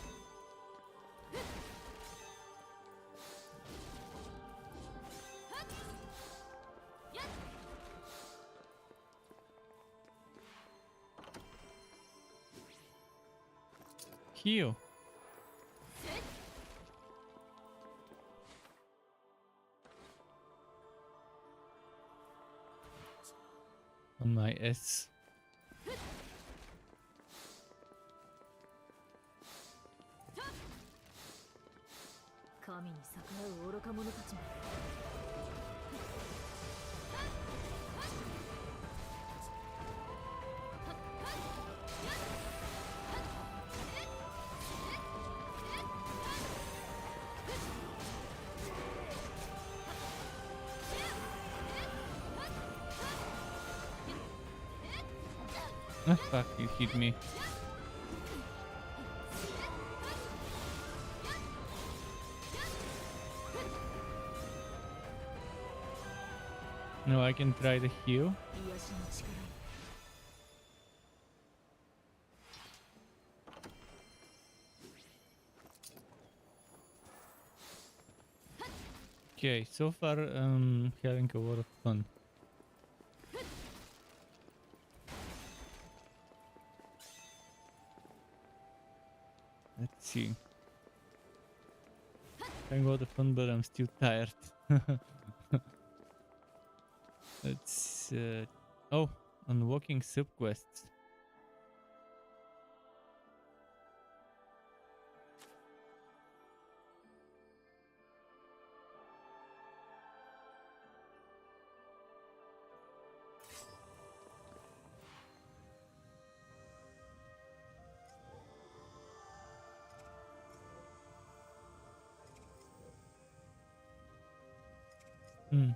Heal. On my S. 神に逆らう愚か者たちも。Ah, fuck, it hit me. No, I can try the heal. Okay, so far having a lot of fun. Let's see. Having a lot of fun, but I'm still tired. Let's oh, unlocking subquests. Hmm.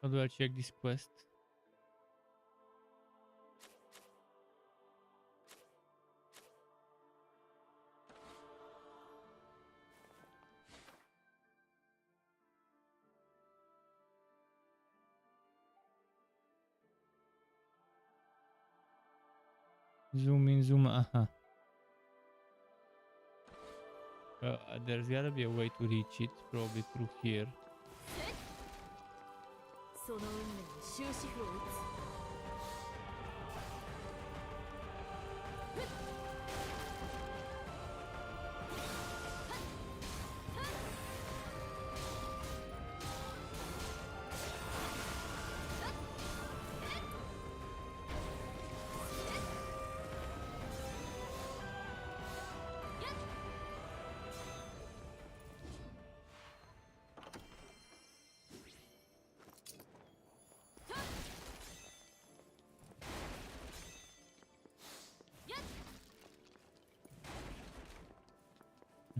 How do I check this quest? Zoom in, zoom. Aha. There's gotta be a way to reach it, probably through here. その運命に終止符を打つ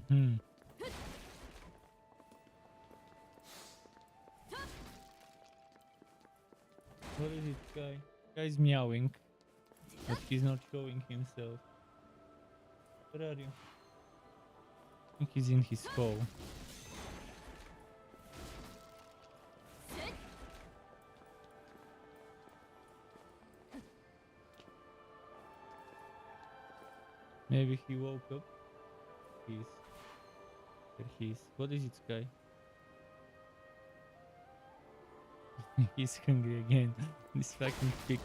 Hmm. What is it, guy? Guy's meowing, but he's not showing himself. Where are you? I think he's in his hole. Maybe he woke up. There he is. What is it, Sky? He's hungry again. This fucking pig.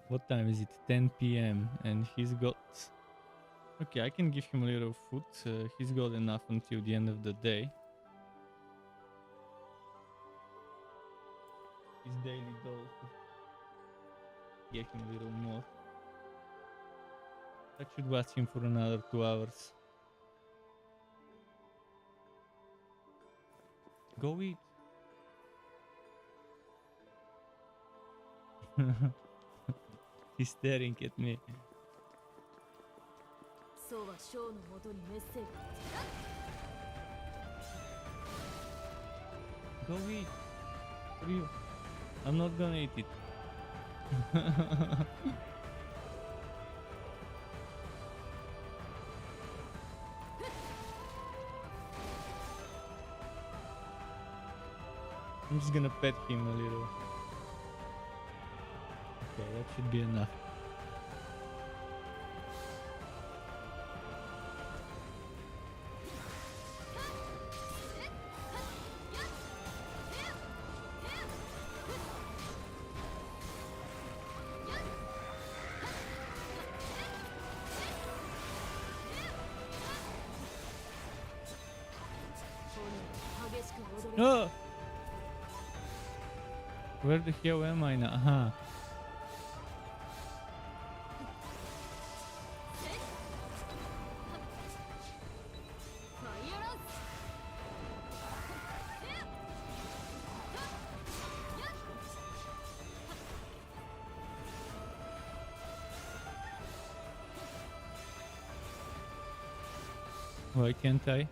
What time is it? 10 p.m. and he's got... Okay, I can give him a little food. He's got enough until the end of the day. His daily dose. Get him a little more. That should last him for another 2 hours. Go eat. He's staring at me. そうはショーのもとにメッセージ Go eat. For you. I'm not gonna eat it. I'm just gonna pet him a little. Okay, that should be enough. Oh! Where the hell am I now? Aha. Why can't I?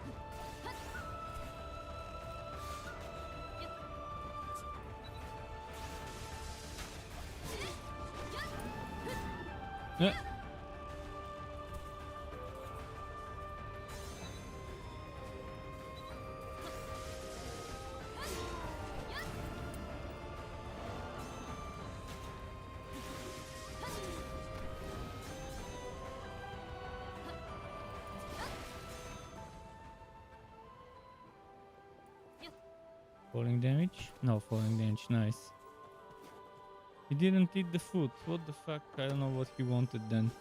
Falling damage? No, falling damage, nice. He didn't eat the food. What the fuck? I don't know what he wanted then.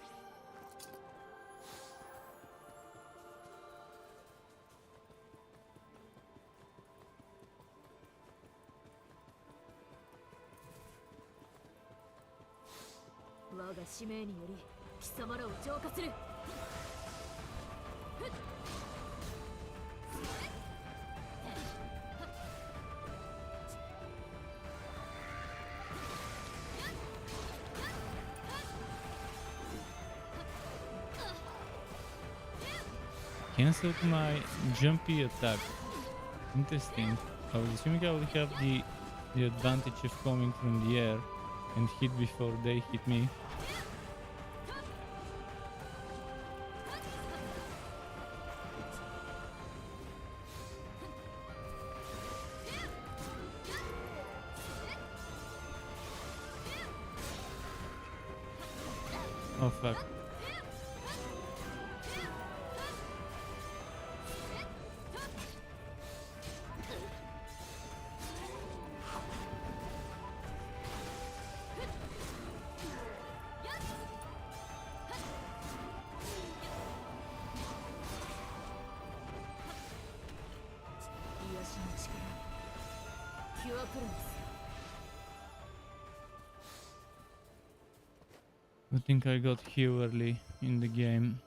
我が使命により貴様らを浄化する。 Cancelled my jumpy attack. Interesting. I was assuming I would have the advantage of coming from the air and hit before they hit me. Oh fuck. I think I got here early in the game.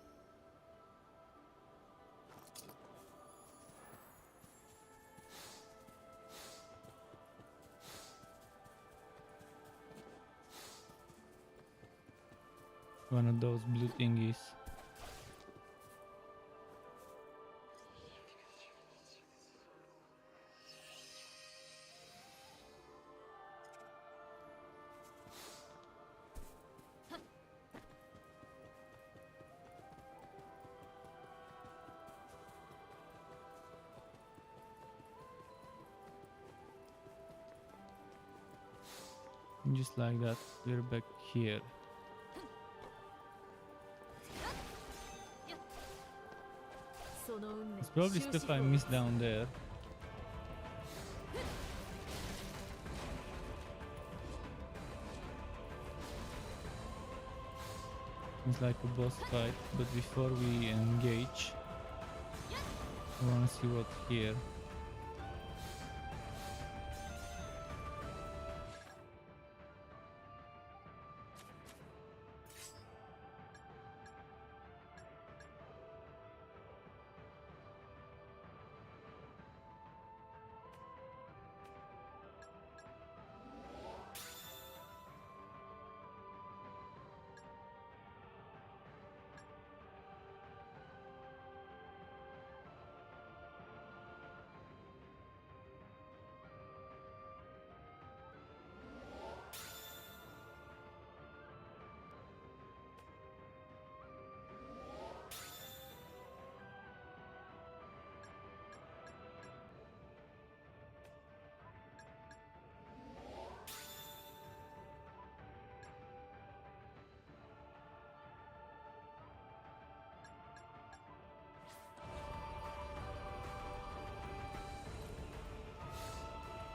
One of those blue thingies. Just like that, we're back here. It's probably stuff I missed down there. It's like a boss fight, but before we engage, I wanna see what's here.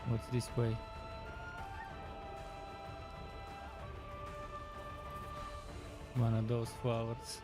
What's this way? One of those flowers.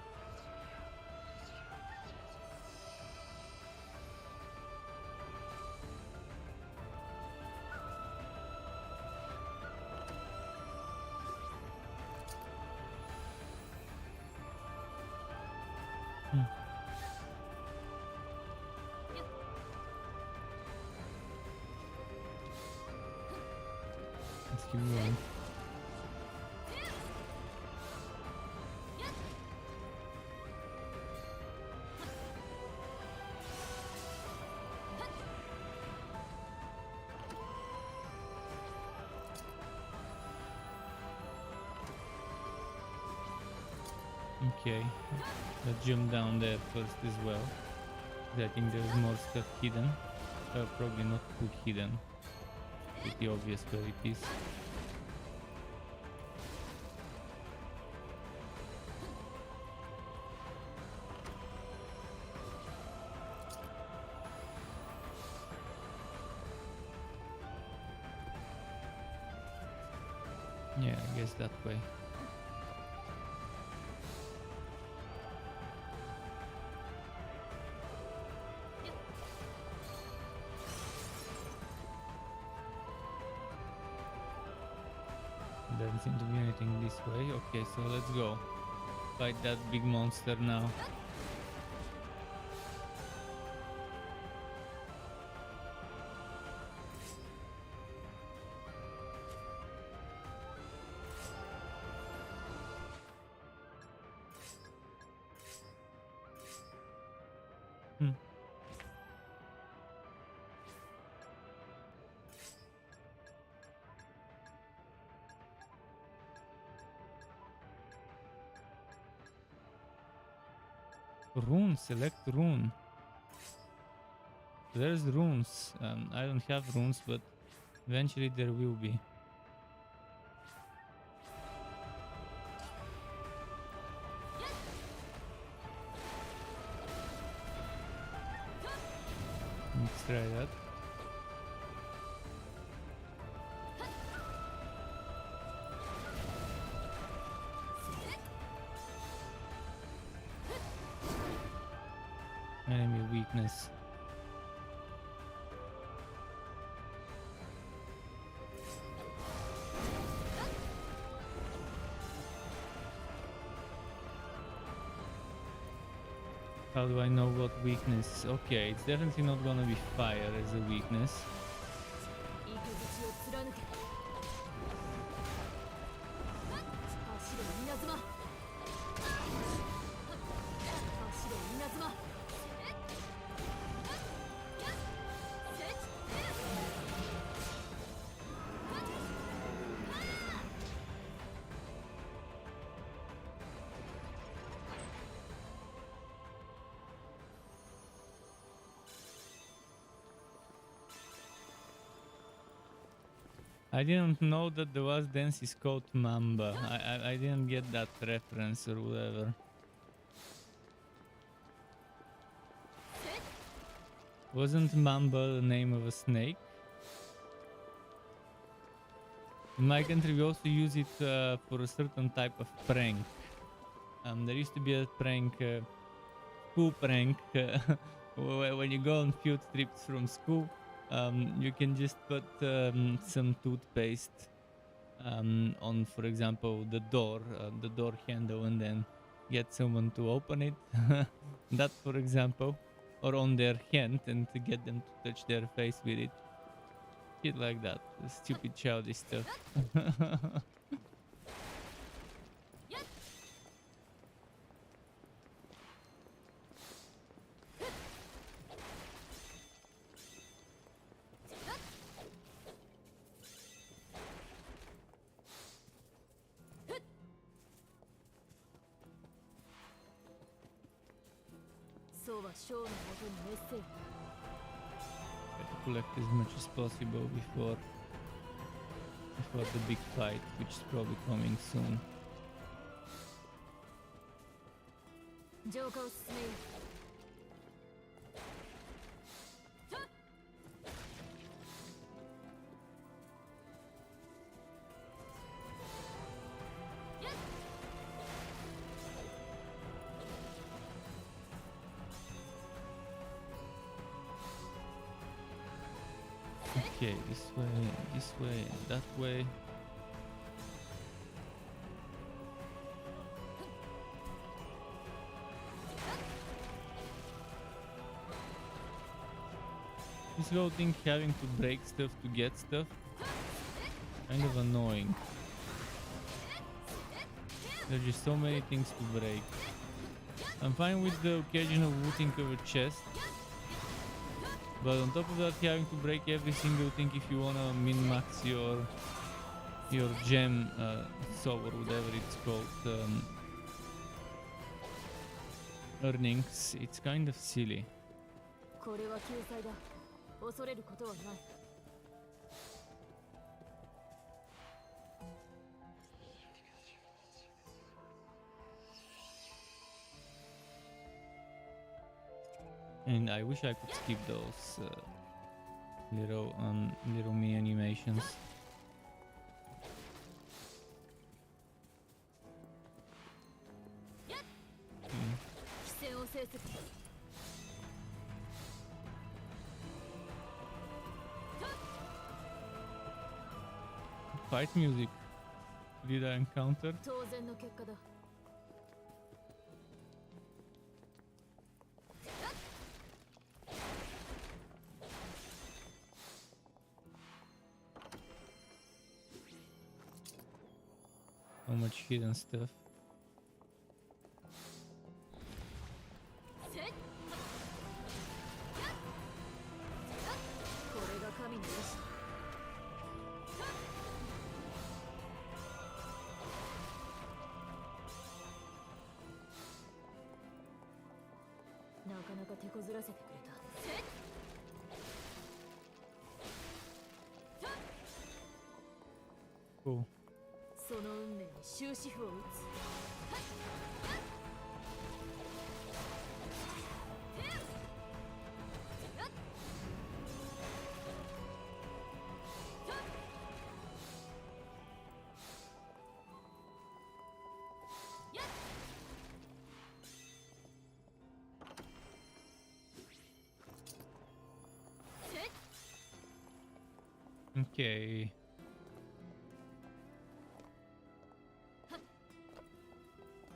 Let's keep going. Okay, let's jump down there first as well. I think there's more stuff hidden. Probably not too hidden. Pretty obvious where it is. Yeah, I guess that way. There's Doesn't seem to be anything this way. Okay, so let's go. Fight that big monster now. Hmm. Rune, select rune. There's runes. I don't have runes, but eventually there will be. Let's try that. Enemy weakness. How do I know what weakness? Okay, it's definitely not gonna be fire as a weakness. 行く道を貫け走れ稲妻走れ稲妻 I didn't know that the last dance is called Mamba. I didn't get that reference or whatever. Wasn't Mamba the name of a snake? In my country we also use it for a certain type of prank. There used to be a prank, school prank, when you go on field trips from school. You can just put some toothpaste on, for example, the door handle, and then get someone to open it. That, for example, or on their hand, and to get them to touch their face with it. Shit like that. Stupid childish stuff. そうは将のもとにメッセージ Try to collect as much as possible before the big fight, which is probably coming soon. 浄化を進めよう Okay, this way, that way. This whole thing having to break stuff to get stuff, kind of annoying. There's just so many things to break. I'm fine with the occasional looting of a chest, but on top of that, having to break every single thing if you wanna min-max your gem soul or whatever it's called, earnings, it's kind of silly. これは救済だ恐れることはない And I wish I could skip those little mini animations. Hmm. 規制を制する Fight music. did I encounter? 当然の結果だ。 So much hidden stuff. せっこれが神の意志。なかなか手こずらせてくれた。せっ Cool. その運命に終止符を打つ。Okay.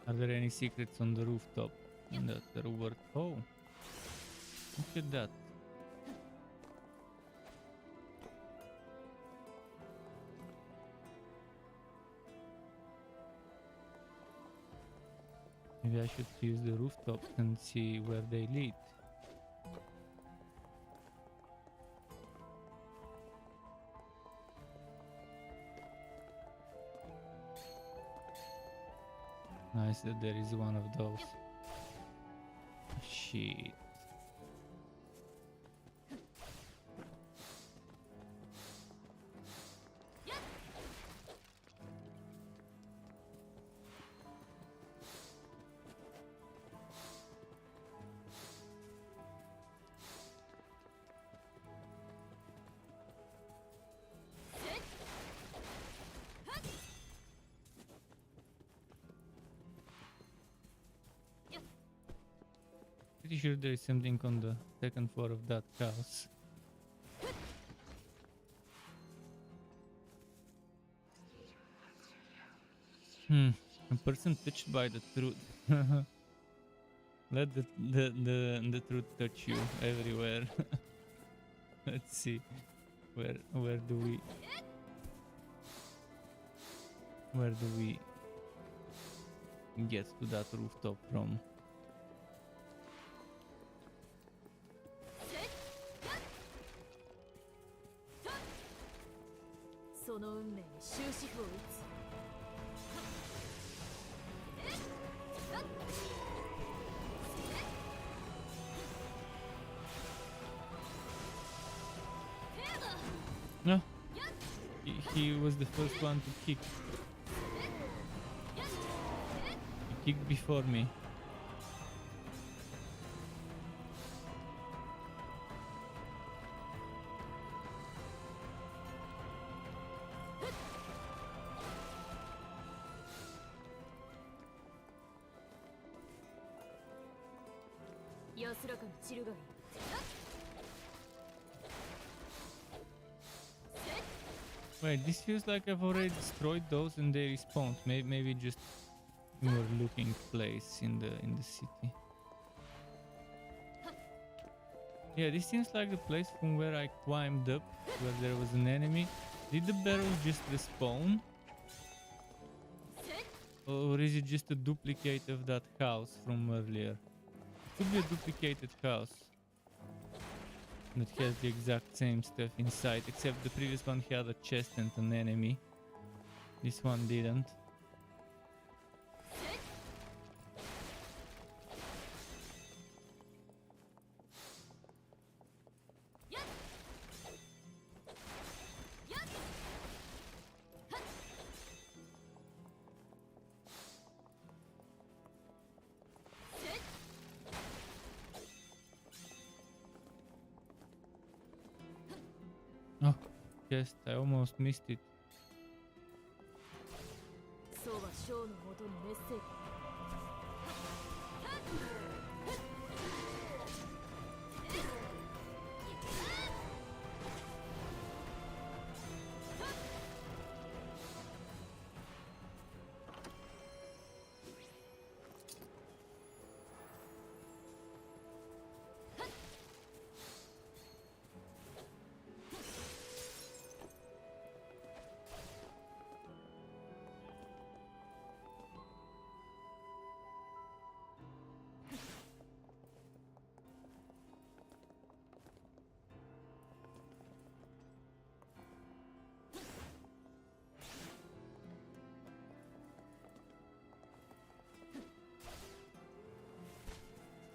Are there any secrets on the rooftop that are worth? Oh, look at that. Maybe I should use the rooftops and see where they lead. Nice that there is one of those. Shit. Pretty sure there is something on the second floor of that house. A person touched by the truth. Let the truth touch you everywhere. Let's see. Where do we get to that rooftop from? その運命に終止符を打つ。 No, he was the first one to kick. He kicked before me. Wait, this feels like I've already destroyed those and they respawned. Maybe just more looking place in the city. Yeah, this seems like the place from where I climbed up, where there was an enemy. Did the barrels just respawn? Or is it just a duplicate of that house from earlier? It could be a duplicated house that has the exact same stuff inside, except the previous one had a chest and an enemy. This one didn't. Oh, chest, I almost missed it. そうはショーの元にメッセージ。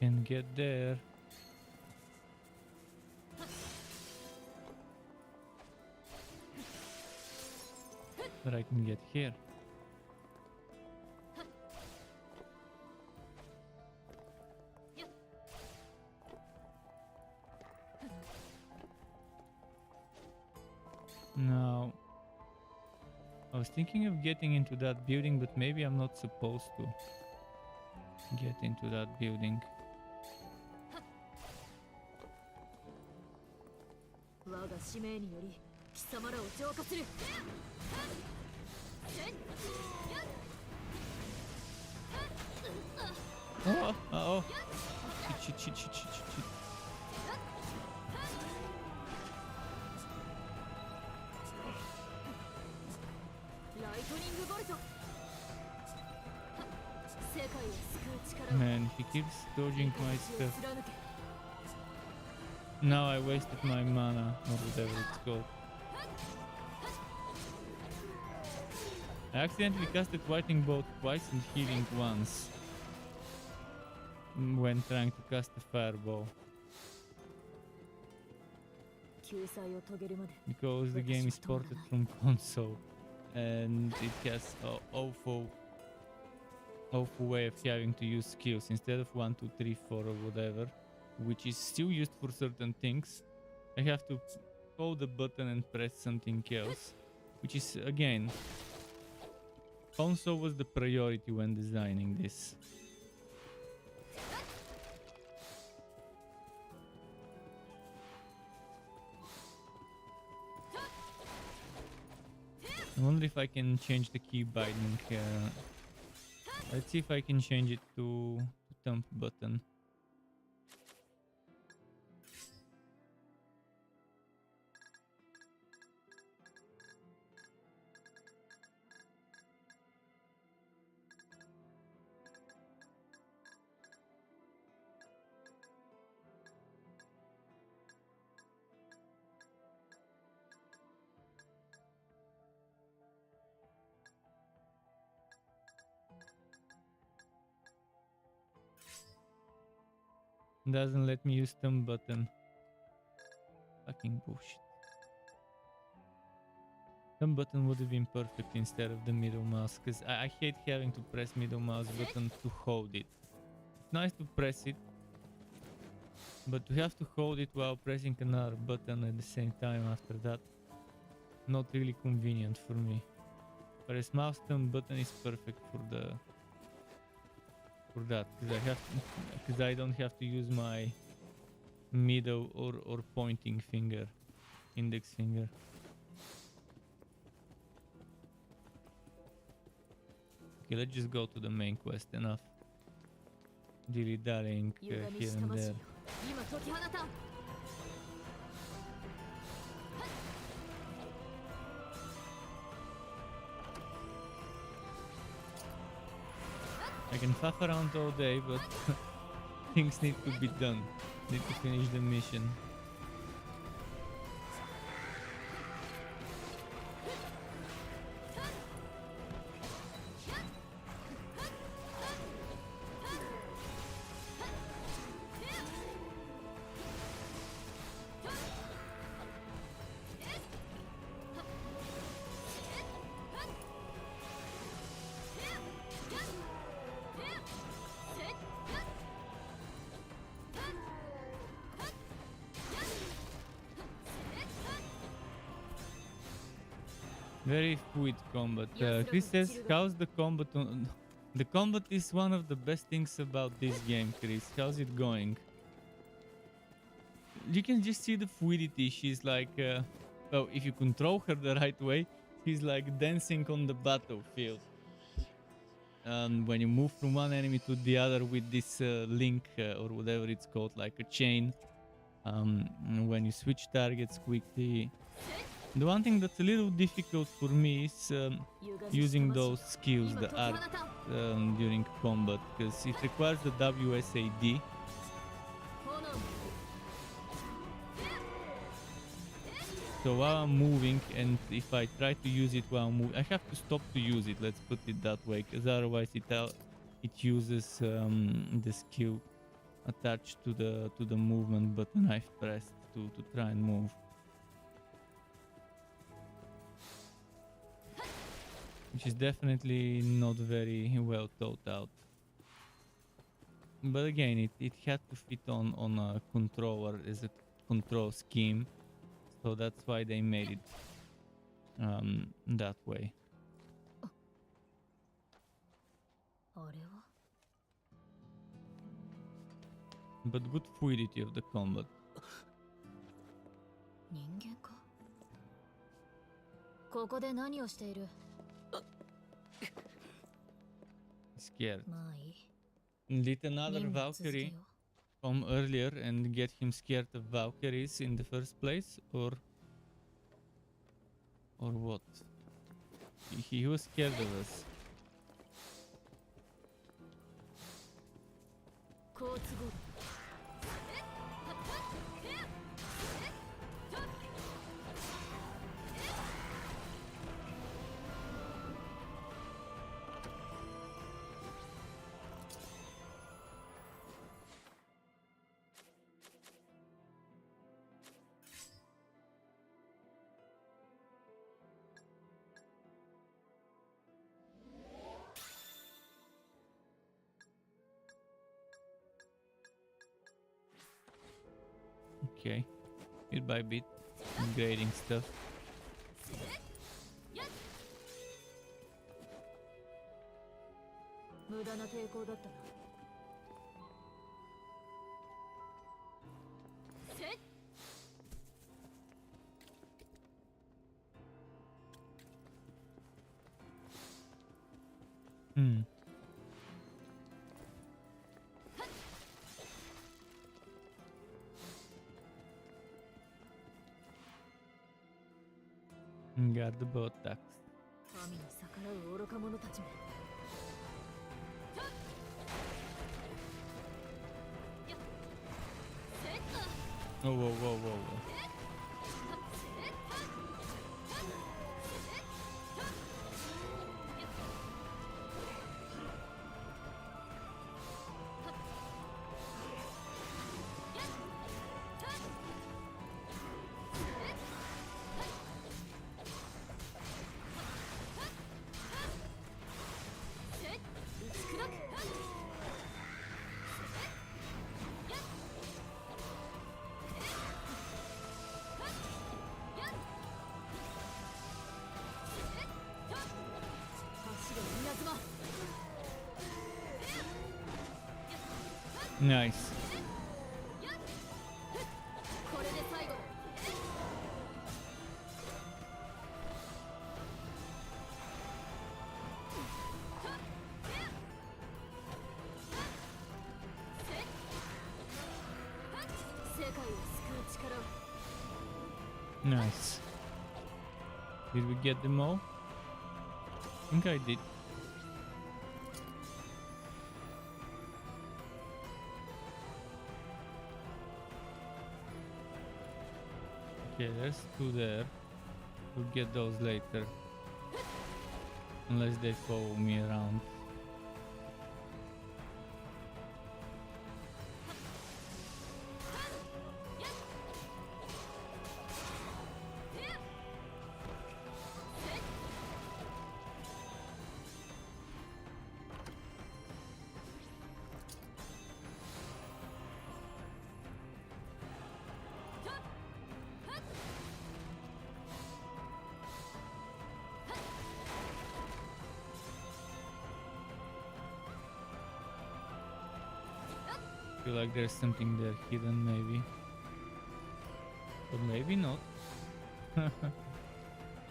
can get there. But I can get here. Now, I was thinking of getting into that building, but maybe I'm not supposed to get into that building. 我が使命により貴様らを浄化する。 Oh, oh. Shit, shit, shit, shit, shit, shit. Man, he keeps dodging my stuff. Now I wasted my mana, or whatever it's called. I accidentally casted Whiting Bolt twice and healing once when trying to cast a fireball. Because the game is ported from console and it has an awful way of having to use skills instead of 1, 2, 3, 4 or whatever, which is still used for certain things. I have to hold the button and press something else, which is again, console was the priority when designing this. I wonder if I can change the key binding. Let's see if I can change it to thumb button. Doesn't let me use thumb button. Fucking bullshit. Thumb button would have been perfect instead of the middle mouse, because I hate having to press middle mouse button to hold it. It's nice to press it, but to have to hold it while pressing another button at the same time after that, not really convenient for me. Whereas mouse thumb button is perfect for that, because I don't have to use my middle or pointing finger, index finger. Okay, let's just go to the main quest. Enough dilly-dallying here and there. I can faff around all day, but things need to be done. Need to finish the mission. Very fluid combat. Chris says, how's the combat on... The combat is one of the best things about this game, Chris. How's it going? You can just see the fluidity. She's like... well, if you control her the right way, she's like dancing on the battlefield. When you move from one enemy to the other with this link, or whatever it's called, like a chain. When you switch targets quickly. The one thing that's a little difficult for me is using those skills, the art, during combat, because it requires the WSAD. So while I'm moving, and if I try to use it while I'm moving, I have to stop to use it, let's put it that way, because otherwise it uses the skill attached to the movement button I've pressed to try and move. Which is definitely not very well thought out. But again, it had to fit on a controller as a control scheme, so that's why they made it that way. あれは But good fluidity of the combat. 人間かここで何をしている Scared. まあいい Did another 任務続け Valkyrie よ come earlier and get him scared of Valkyries in the first place, or what? He was scared of us. 好都合 Okay, bit by bit, upgrading stuff. 無駄な抵抗だったなせっ Hmm. Got the boat attacks. 神に逆らう愚か者たちめ Oh, whoa, whoa, whoa, whoa. Nice. これで最後だ 世界を救う力を Nice. Did we get them all? I think I did. Okay, there's two there. We'll get those later. Unless they follow me around. Feel like there's something there hidden, maybe. But maybe not.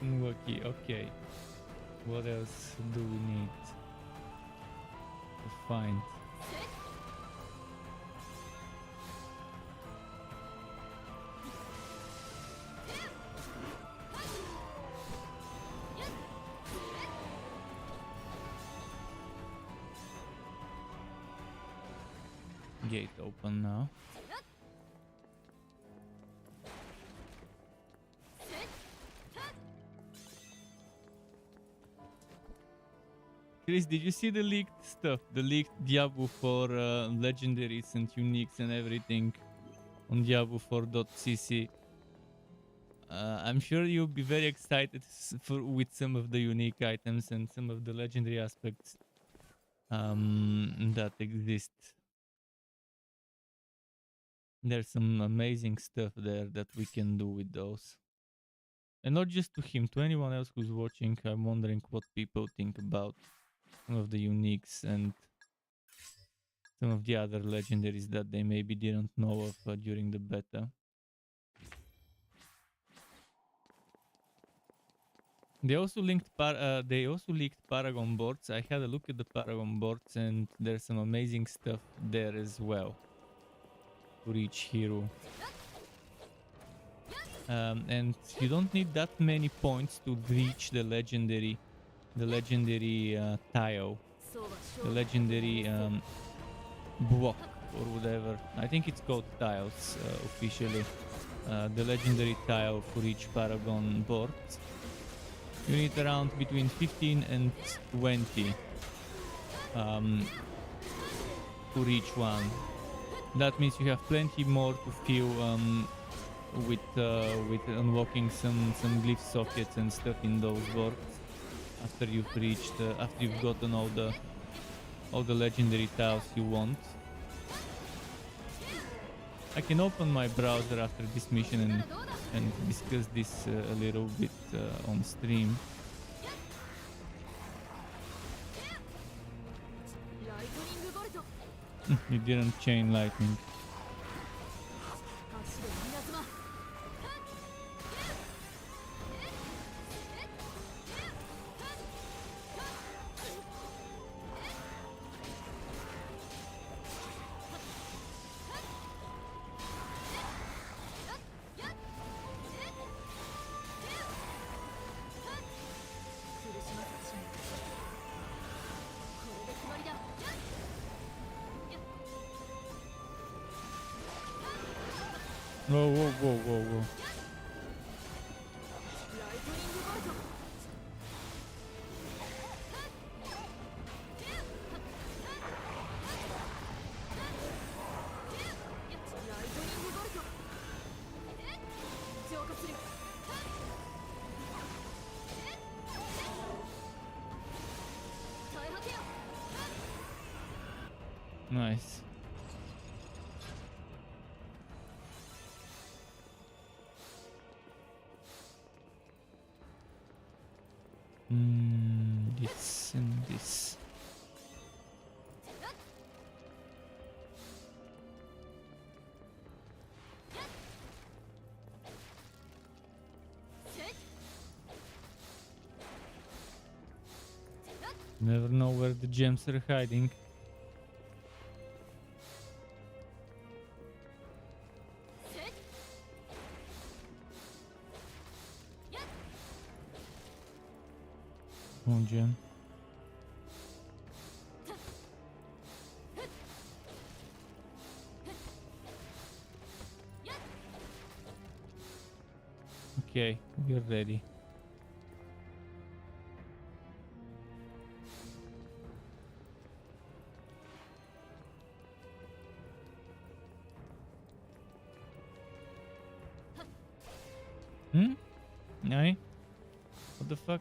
Lucky, okay. What else do we need to find? Gate open now. Chris, did you see the leaked stuff? The leaked Diablo 4 legendaries and uniques and everything on Diablo4.cc. I'm sure you'll be very excited with some of the unique items and some of the legendary aspects that exist. There's some amazing stuff there that we can do with those. And not just to him, to anyone else who's watching. I'm wondering what people think about some of the uniques and some of the other legendaries that they maybe didn't know of during the beta. They also leaked Paragon boards. I had a look at the Paragon boards and there's some amazing stuff there as well for each hero. And you don't need that many points to reach the legendary tile, the legendary block or whatever. I think it's called tiles officially. The legendary tile for each Paragon board. You need around between 15 and 20 for each one. That means you have plenty more to fill with unlocking some glyph sockets and stuff in those boards after you've gotten all the legendary tiles you want. I can open my browser after this mission and discuss this a little bit on stream. You didn't chain lightning. Whoa. Nice. This and this. Never know where the gems are hiding. Come on, gem. Okay, we're ready. Nani? What the fuck?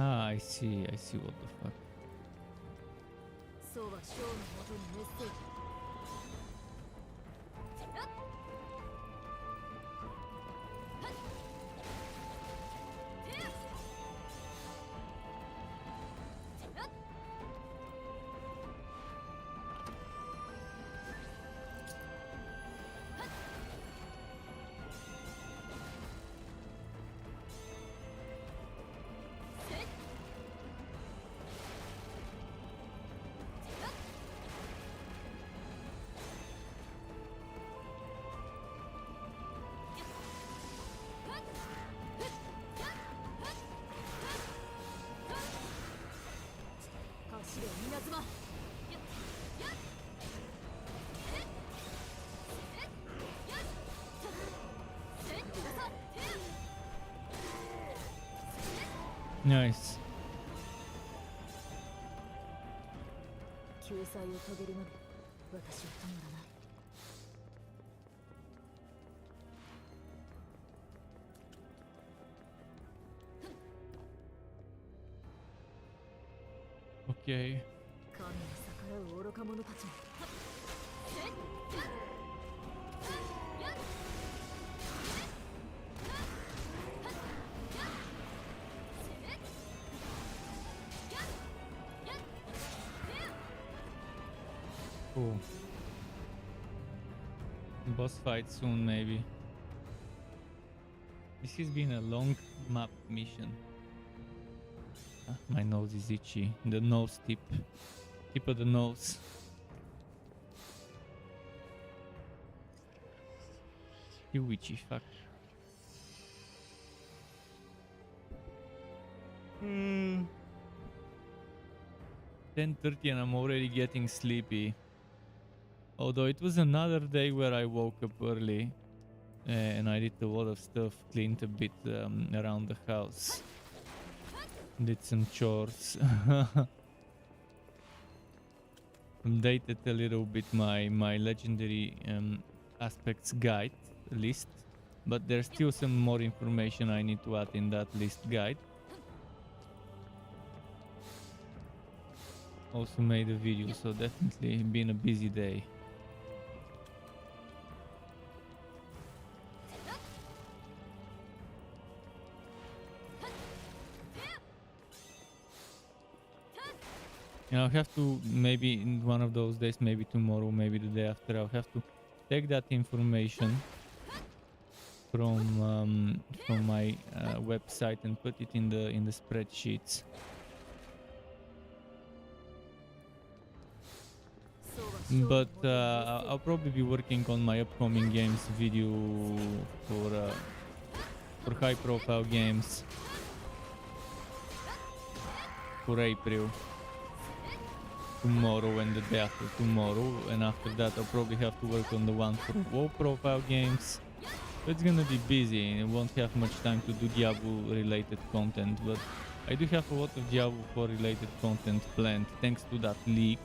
Ah, I see what the fuck. Nice. 救済を遂げるまで私は止まらない。 Okay. 神に逆らう愚か者たちに。 Cool. Boss fight soon, maybe. This has been a long map mission. Ah, my nose is itchy. The nose tip. Tip of the nose. You witchy fuck. 10:30 and I'm already getting sleepy. Although it was another day where I woke up early and I did a lot of stuff, cleaned a bit around the house, did some chores, updated a little bit my legendary aspects guide list, but there's still some more information I need to add in that list guide. Also made a video, so definitely been a busy day. And I'll have to, maybe in one of those days, maybe tomorrow, maybe the day after, I'll have to take that information from my website and put it in the spreadsheets. But I'll probably be working on my upcoming games video for high-profile games for April. Tomorrow and the day after tomorrow, and after that I'll probably have to work on the one for low profile games. It's gonna be busy and I won't have much time to do Diablo related content, but I do have a lot of Diablo 4 related content planned thanks to that leak.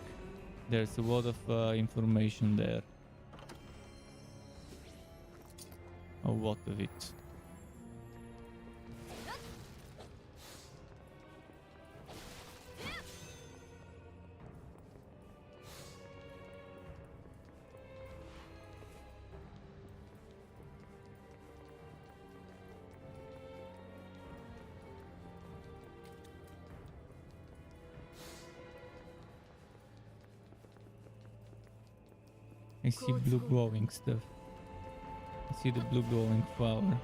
There's a lot of information there. A lot of it. I see blue glowing stuff. I see the blue glowing flower.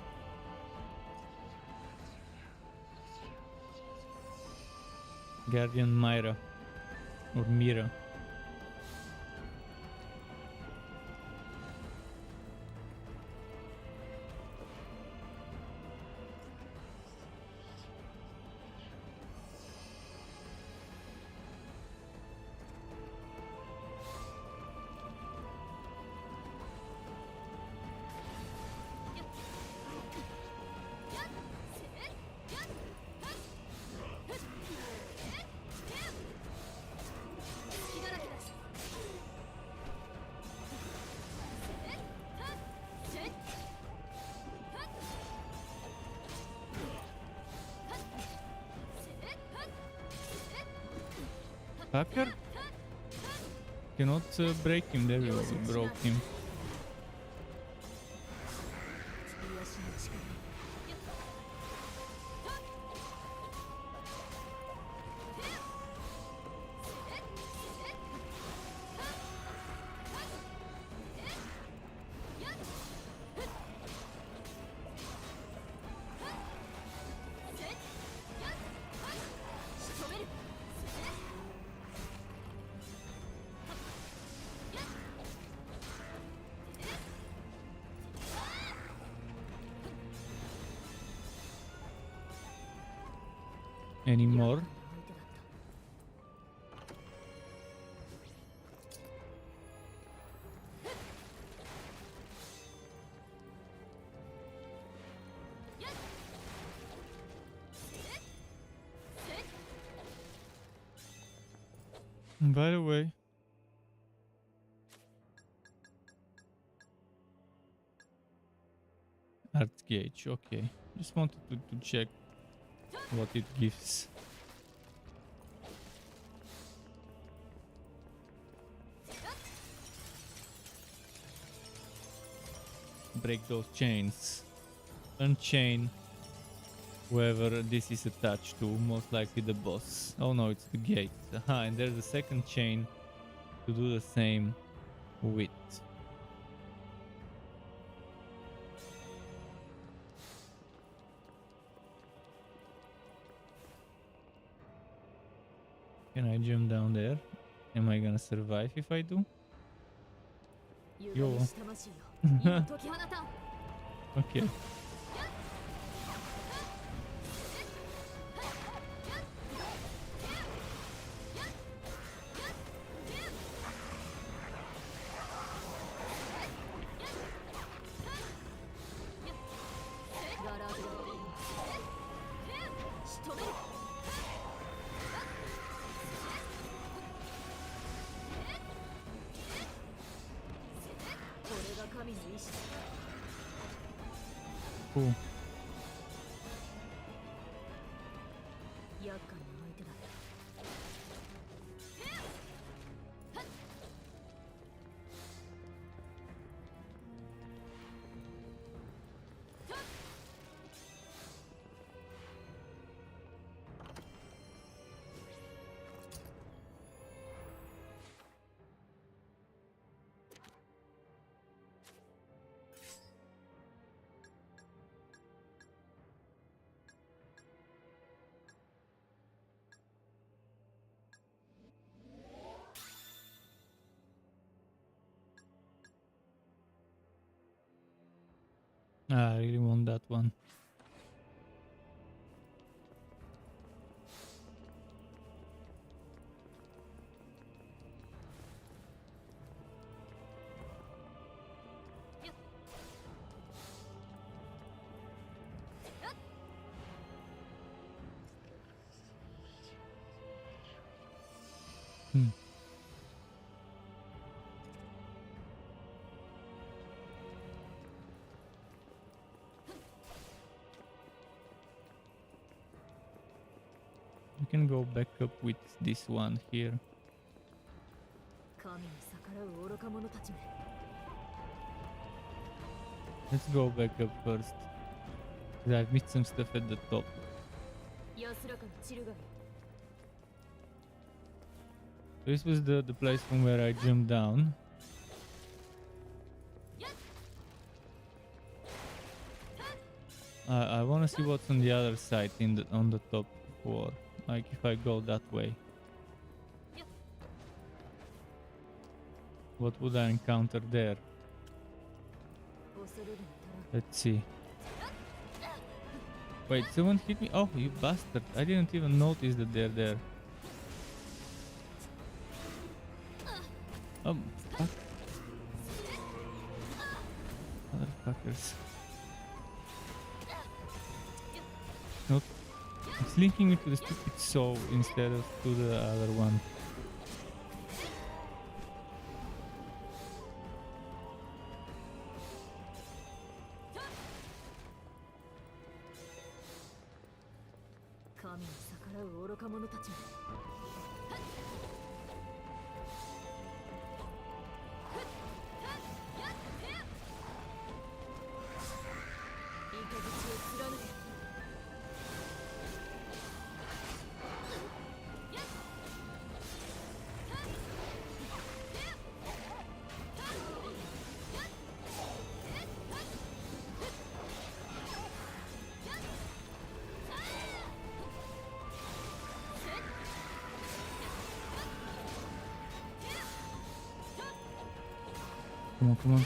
Guardian Myra. Or Mira. Hacker? Cannot break him, there we go, we broke him. Any more? By the way, Arts gauge, okay. Just wanted to check what it gives. Break those chains. Unchain whoever this is attached to, most likely the boss. Oh no, it's the gate. Aha, and there's a second chain to do the same with. Can I jump down there? Am I gonna survive if I do? 歪みした魂よ今解き放たん Okay. Cool. 厄介な相手だ Ah, I really want that one. Hmm. You can go back up with this one here. 神に逆らう愚か者たちめ Let's go back up first. 'Cause I've missed some stuff at the top. 安らかな散るがい This was the place from where I jumped down. I want to see what's on the other side on the top floor. Like if I go that way. What would I encounter there? 恐れるに足らん Let's see. Wait, someone hit me? Oh, you bastard. I didn't even notice that they're there. Fuck. Motherfuckers. Nope. It's linking me to the stupid soul instead of to the other one. Come on, come on.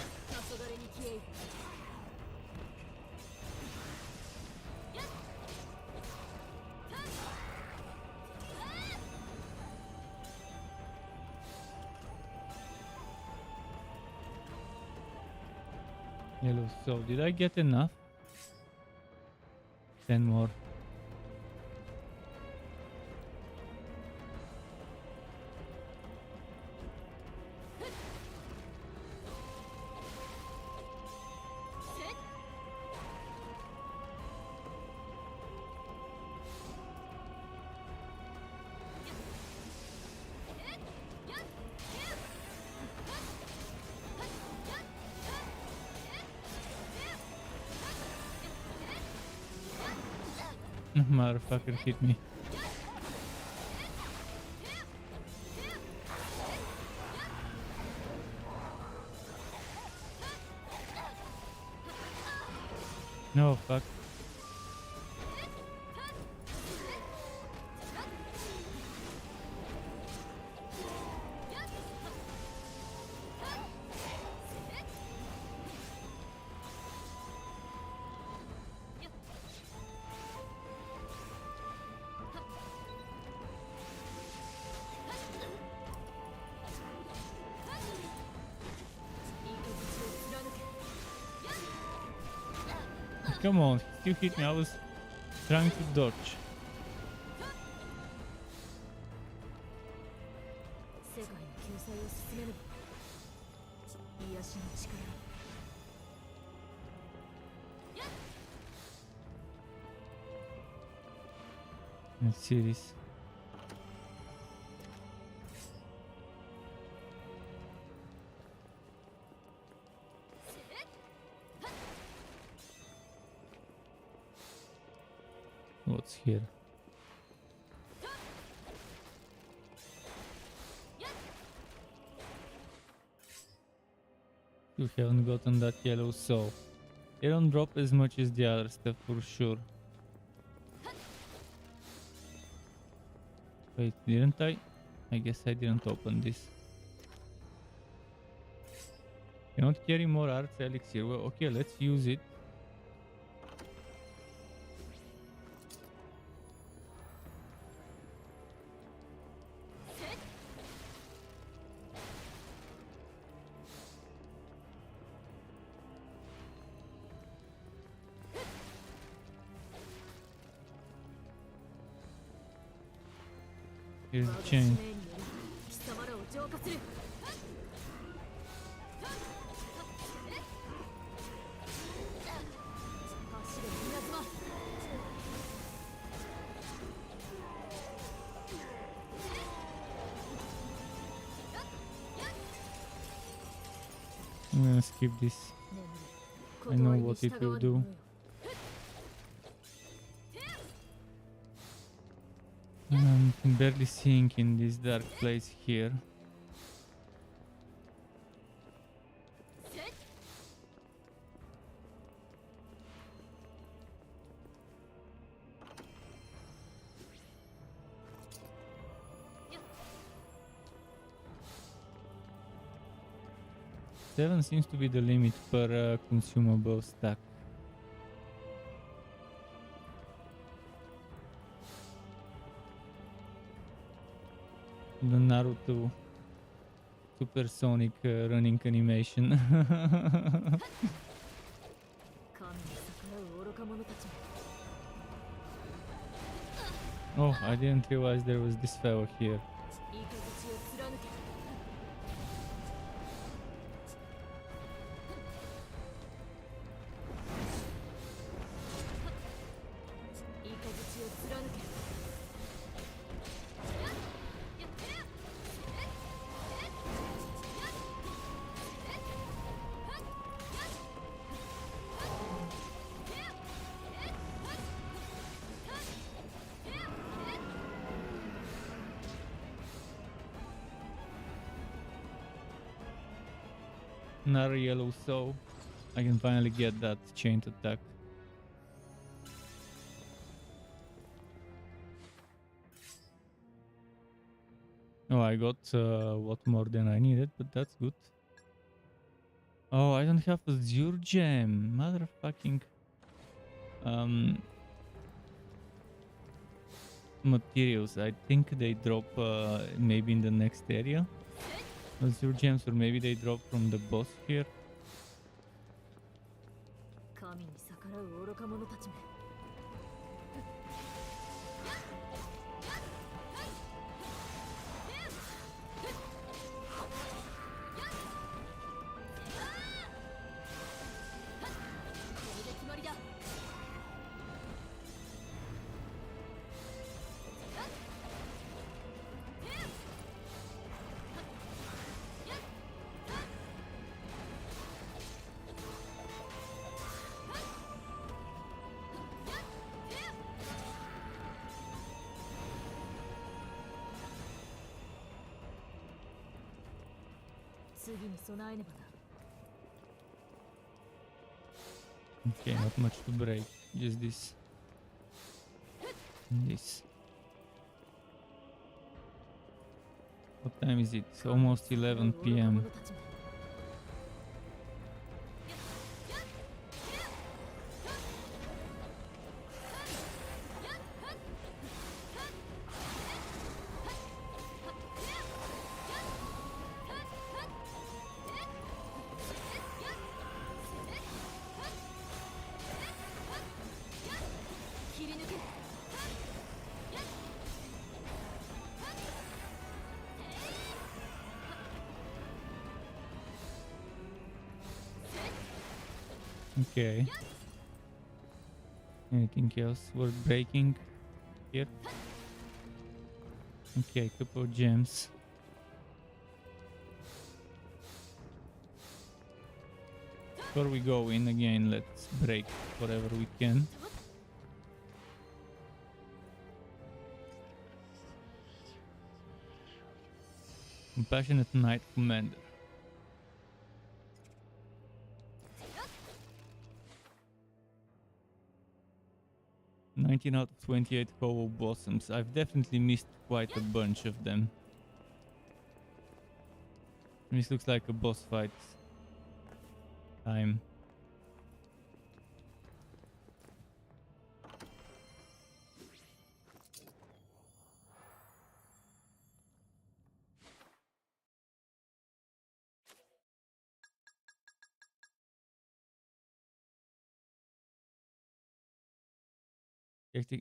Yellow. So, did I get enough? 10 more. Motherfucker hit me. No, fuck. Come on, he still hit me. I was trying to dodge. 世界の救済を進める癒しの力 Let's see this. What's here? You haven't gotten that yellow soul. They don't drop as much as the other stuff for sure. Wait, didn't I? I guess I didn't open this. Cannot carry more arts elixir. Well, okay, let's use it. Here's the chain. 貴様らを浄化する 走れ稲妻 I'm gonna skip this. I know what it will do. I'm barely seeing in this dark place here. Seven seems to be the limit per consumable stack. The Naruto supersonic running animation. 神に逆らう愚か者たちめ Oh, I didn't realize there was this fellow here. いい形を貫け いい形を貫け Another yellow soul. I can finally get that chained attack. Oh, I got a lot more than I needed, but that's good. Oh, I don't have a Azure Gem. Motherfucking... materials. I think they drop maybe in the next area. Azure Gems, or maybe they drop from the boss here. 神に逆らう愚か者たちめ こ次に備えねばな。 Okay, not much to break. Just this. And this. What time is it? It's almost 11 p.m. Okay. Anything else worth breaking here? Okay, couple of gems. Before we go in again, let's break whatever we can. Compassionate Knight Commander. 19 out of 28 Hovo Blossoms. I've definitely missed quite a bunch of them. This looks like a boss fight time.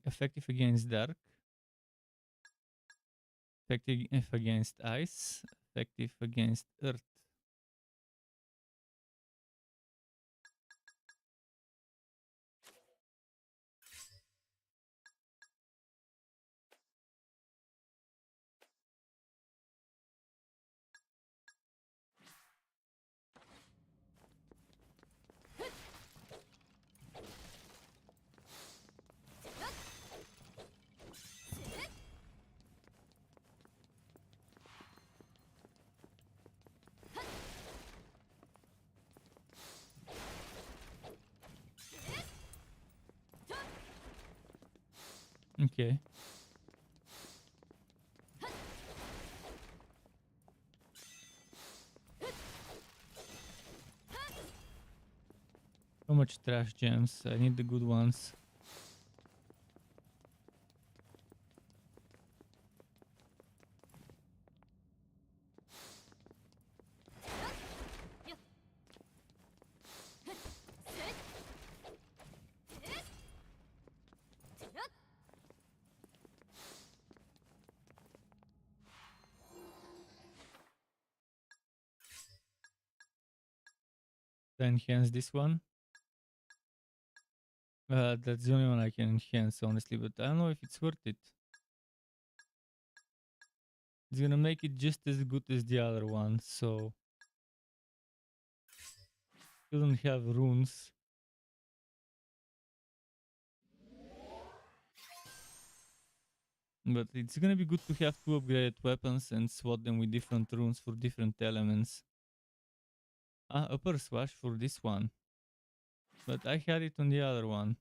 Effective against dark. Effective against ice. Effective against earth. Okay. So much trash gems. I need the good ones. Enhance this one. That's the only one I can enhance, honestly, but I don't know if it's worth it. It's gonna make it just as good as the other one, so you don't have runes. But it's gonna be good to have two upgraded weapons and swap them with different runes for different elements. Upper swash for this one. But I had it on the other one.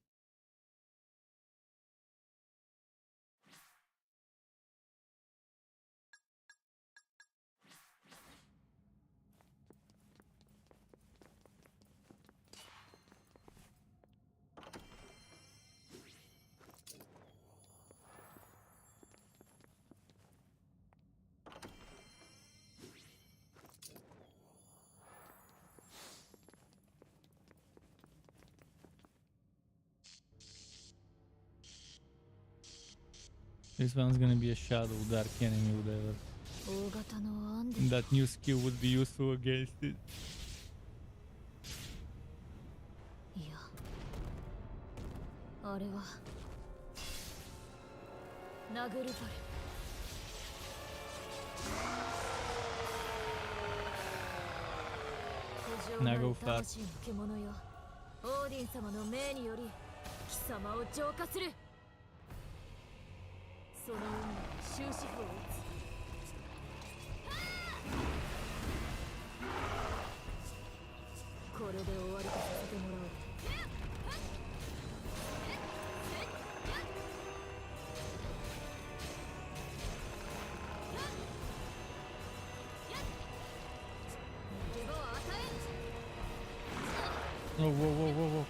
This one's gonna be a shadow dark enemy, whatever. That new skill would be useful against it. いや、あれは殴るバル。Nago fat. 魂の獣よ、オーディン様の命により貴様を浄化する。その運命に終止符を打つ。Whoa, whoa, whoa, whoa, whoa.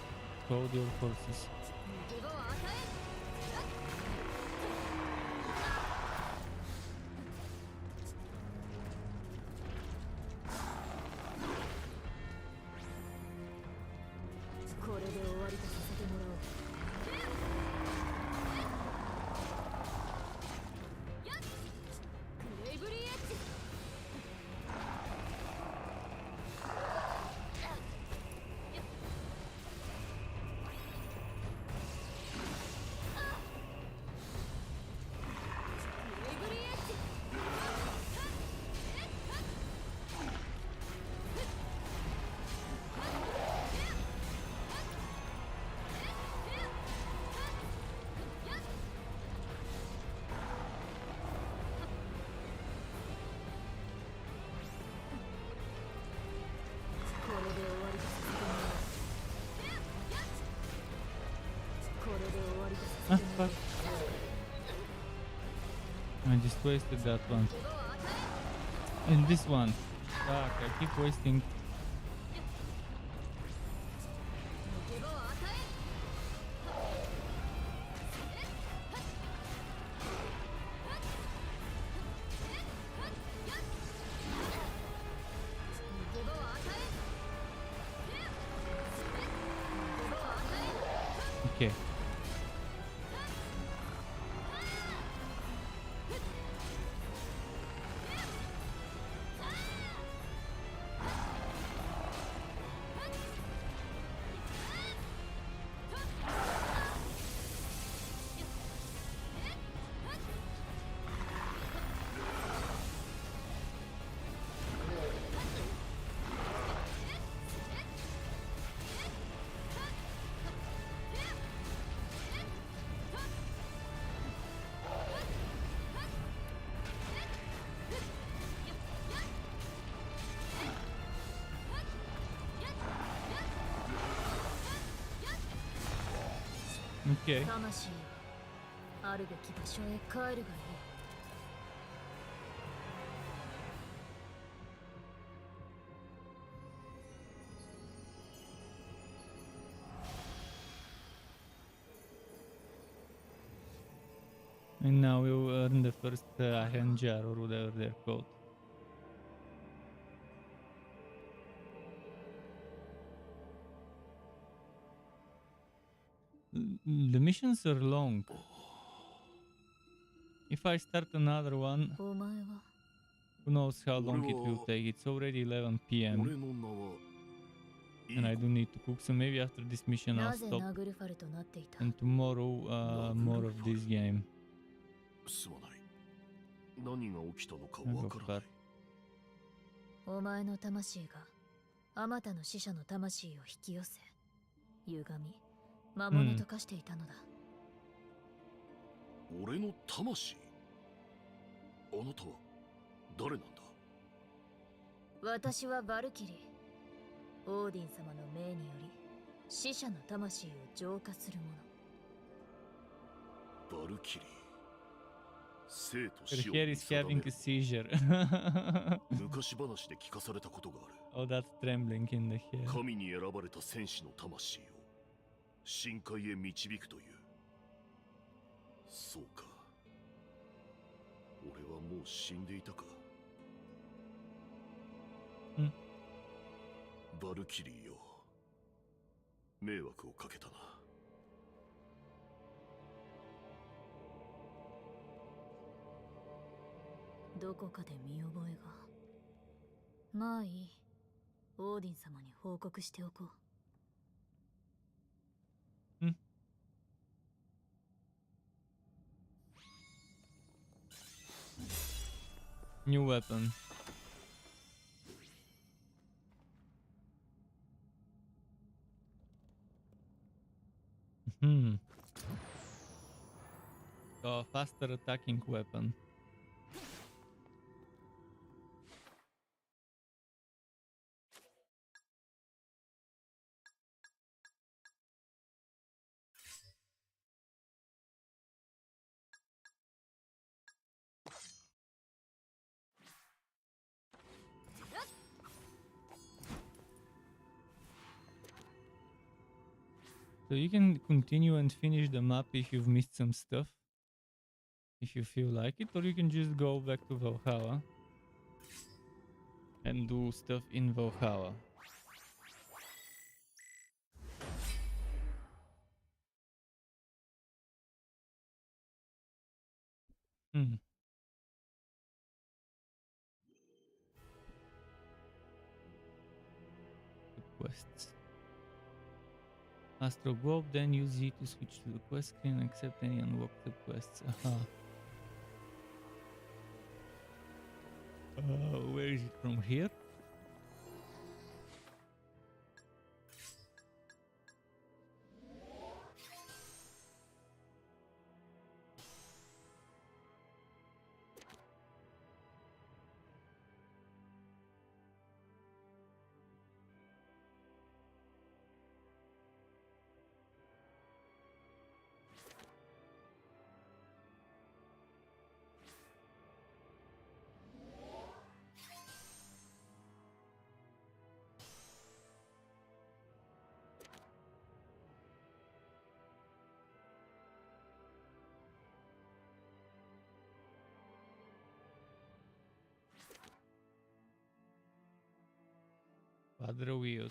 Hold your horses. 逃げ場を与えこれで終わりとさせてもらおう。ブレイブリーエッジ。ブレイブリーエッジ。これで終わりとさせてもらおう。これで終わりとさ Ah, せてもらおう。 fuck. I just wasted that one. 逃げ場を与え And this one. Fuck, I keep wasting. 逃げ場を与え 逃げ場を与え 逃げ場を与え Okay. Okay. 魂よ、あるべき場所へ帰るがいい。And now we'll earn the first hand jar or whatever they're called. The missions are long. If I start another one, お前は who knows how long it will take. It's already 11 p.m. 俺の名は and I do need to cook, so maybe after this mission I'll なぜ stop. ナグルファルとなっていた。 And tomorrow, more of this game. すまない。何が起きたのか I'll わ go からな far. い。お前の魂があまたの死者の魂を引き寄せ、歪み、魔物と化していたのだ。俺の魂？あなたは誰なんだ？私はバルキリー。オーディン様の命により死者の魂を浄化する者。バルキリー。生と Her 死を hair 見 is 定 having め a る seizure. 昔話で聞かされたことがある。 Oh, that's trembling in the hair. 神に選ばれた戦士の魂を深海へ導くという。そうか。俺はもう死んでいたか。バルキリーよ。迷惑をかけたな。どこかで見覚えが。まあいい。オーディン様に報告しておこう。 New weapon. Faster attacking weapon. So you can continue and finish the map if you've missed some stuff, if you feel like it, or you can just go back to Valhalla and do stuff in Valhalla. Hmm. The quests. Astro Globe, then use Z to switch to the quest screen and accept any unlocked quests. Aha. Where is it from here? Father Odin.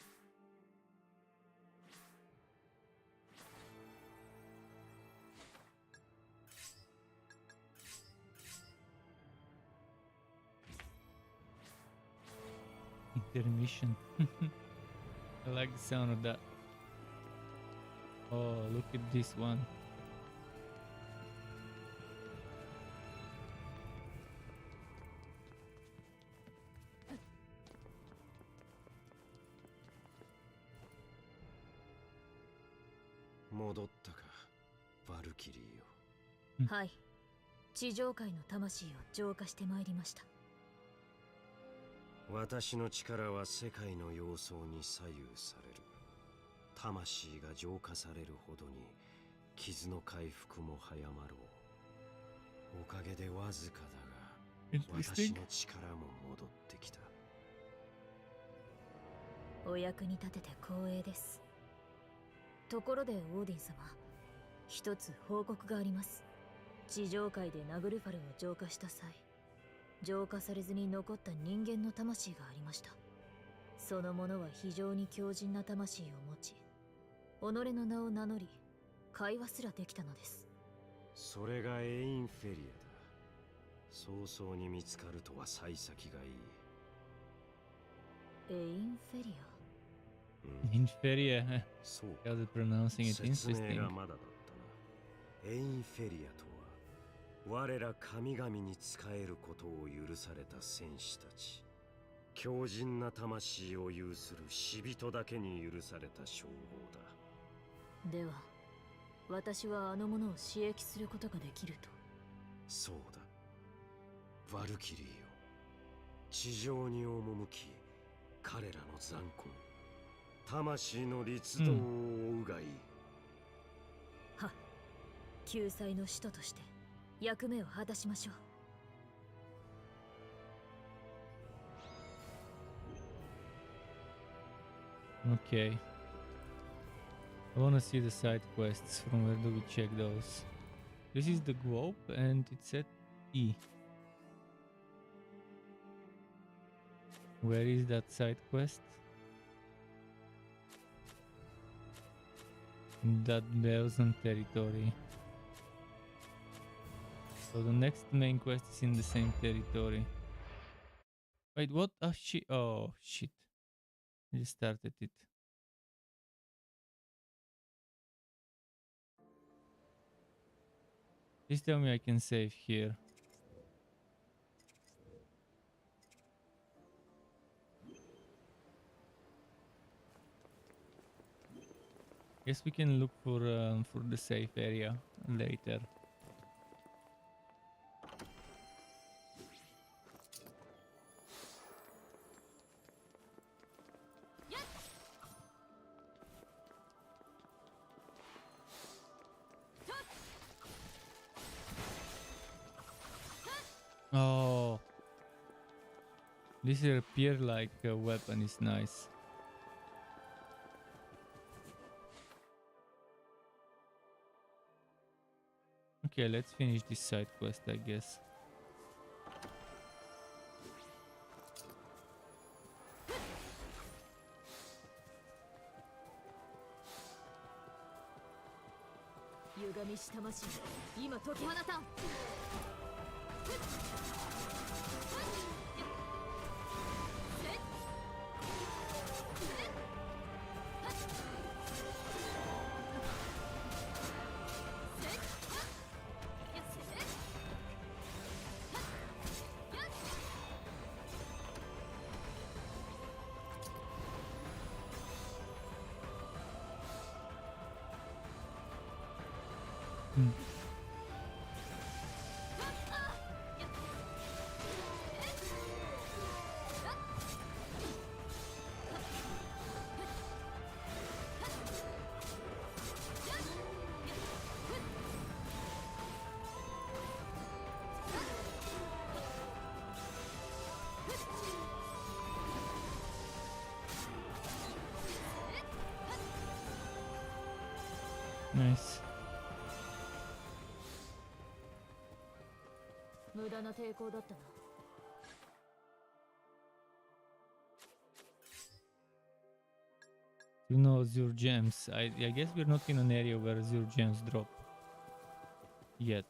Intermission. I like the sound of that. Oh, look at this one. Valkyrie. はい。地上界の魂を浄化してまいりました。私の力は世界の様相に左右される。魂が浄化されるほどに傷の回復も早まろう。おかげでわずかだが私の力も戻ってきた。お役に立てて光栄です。ところでオーディン様、一つ報告があります。地上界でナグルファルを浄化した際、浄化されずに残った人間の魂がありました。その者は非常に強靭な魂を持ち、己の名を名乗り、会話すらできたのです。それがエインフェリアだ。早々に見つかるとは幸先がいい。エインフェリア。Inferia. そう。 How's it pronouncing it? 説明 Interesting. がまだだったな。エインフェリアとは我ら神々に仕えることを許された戦士たち。強靭な魂を有する死人だけに許された称号だ。では、私はあの者を刺激することができると。そうだ。ヴァルキリーよ。地上に赴き、彼らの残魂、魂の律動を追うがいい。はっ。救済の使徒として役目を果たしましょう。Okay. I wanna see the side quests. From where do we check those? This is the globe and it's at E. Where is that side quest? In that Belgian territory. So the next main quest is in the same territory. Wait, what? Oh shit. Oh shit. I just started it. Please tell me I can save here. Guess we can look for the safe area later. Oh, this appear like a weapon is nice. Okay, let's finish this side quest, I guess. Nice. 無駄な抵抗だったな。You know Azure gems. I guess we're not in an area where Azure gems drop yet.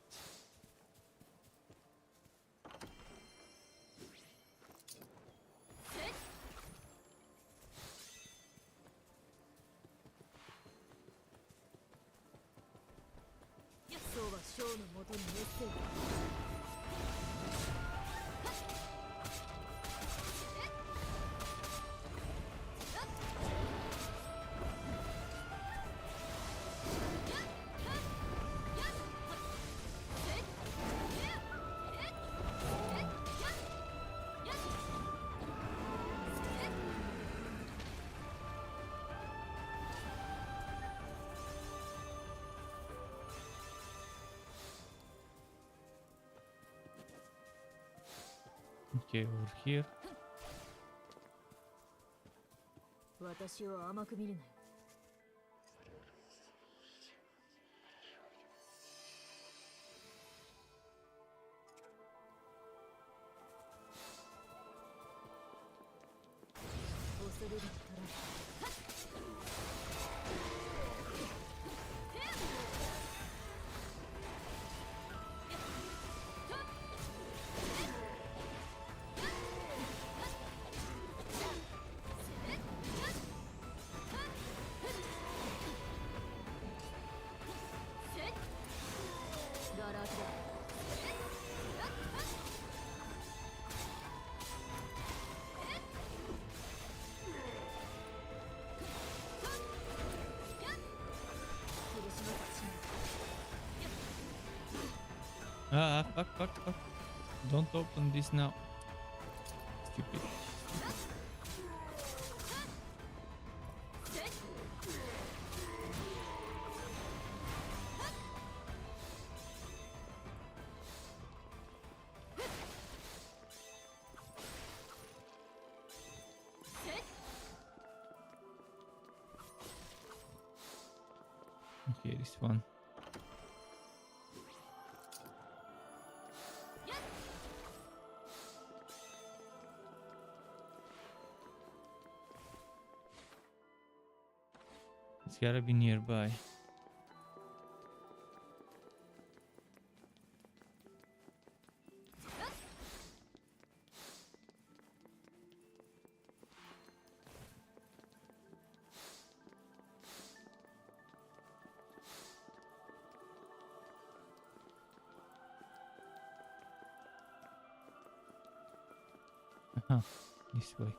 Okay, over here. 私を甘く見るなよ。恐れるに足らず。Ah, fuck. Don't open this now. Stupid. Okay, this one. It's gotta be nearby. This way.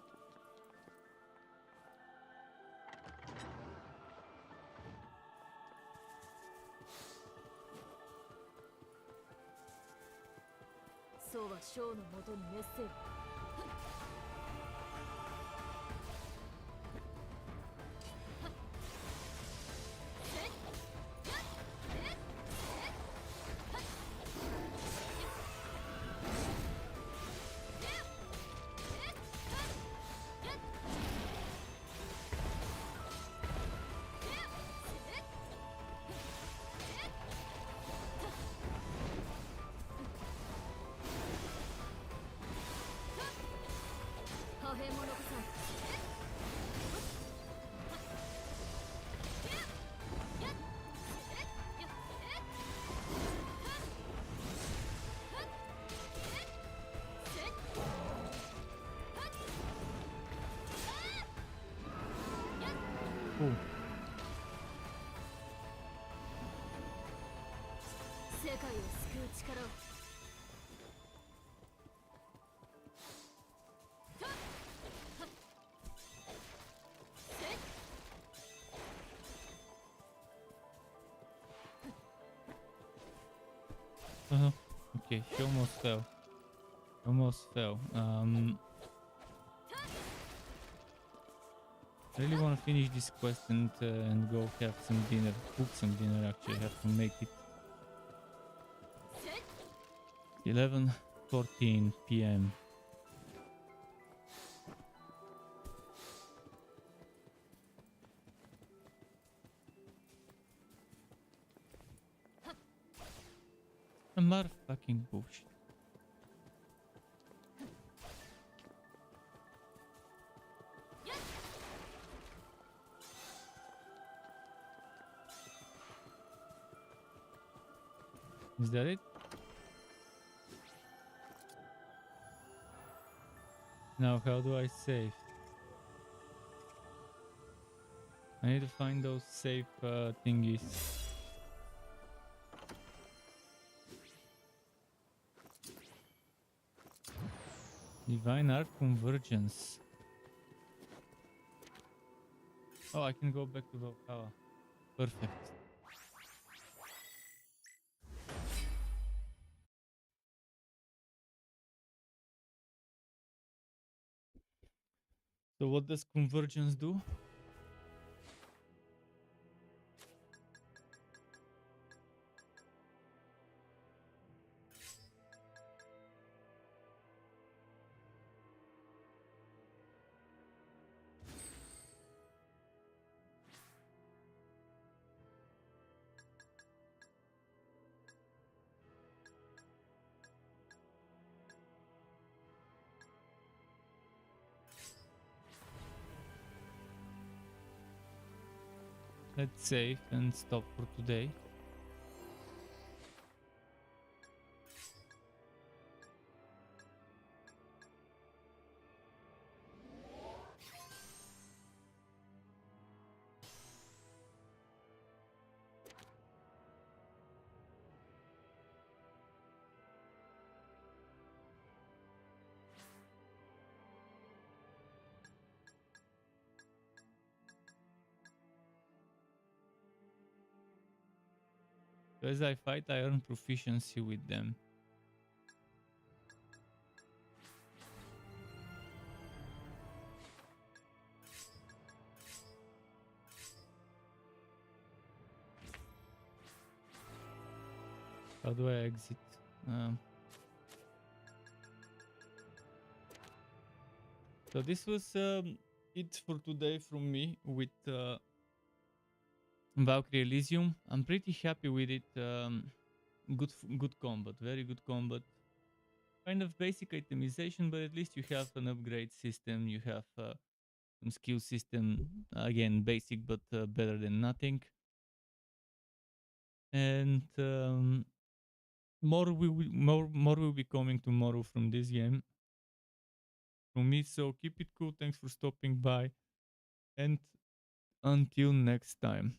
そうはショーのもとにメッセージ。cool. 世界を救う力を Okay, she almost fell. Almost fell. I really want to finish this quest and go have some dinner. Cook some dinner actually. I have to make it. 11:14 p.m. A motherfucking bullshit. Is that it? Now how do I save? I need to find those save thingies. Divine Art Convergence. Oh, I can go back to Valhalla. Perfect. So what does convergence do? Let's save and stop for today. So as I fight, I earn proficiency with them. How do I exit? So this was it for today from me with Valkyrie Elysium. I'm pretty happy with it. Good combat, very good combat. Kind of basic itemization, but at least you have an upgrade system. You have some skill system. Again, basic, but better than nothing. And more will be coming tomorrow from this game. From me, so keep it cool. Thanks for stopping by, and until next time.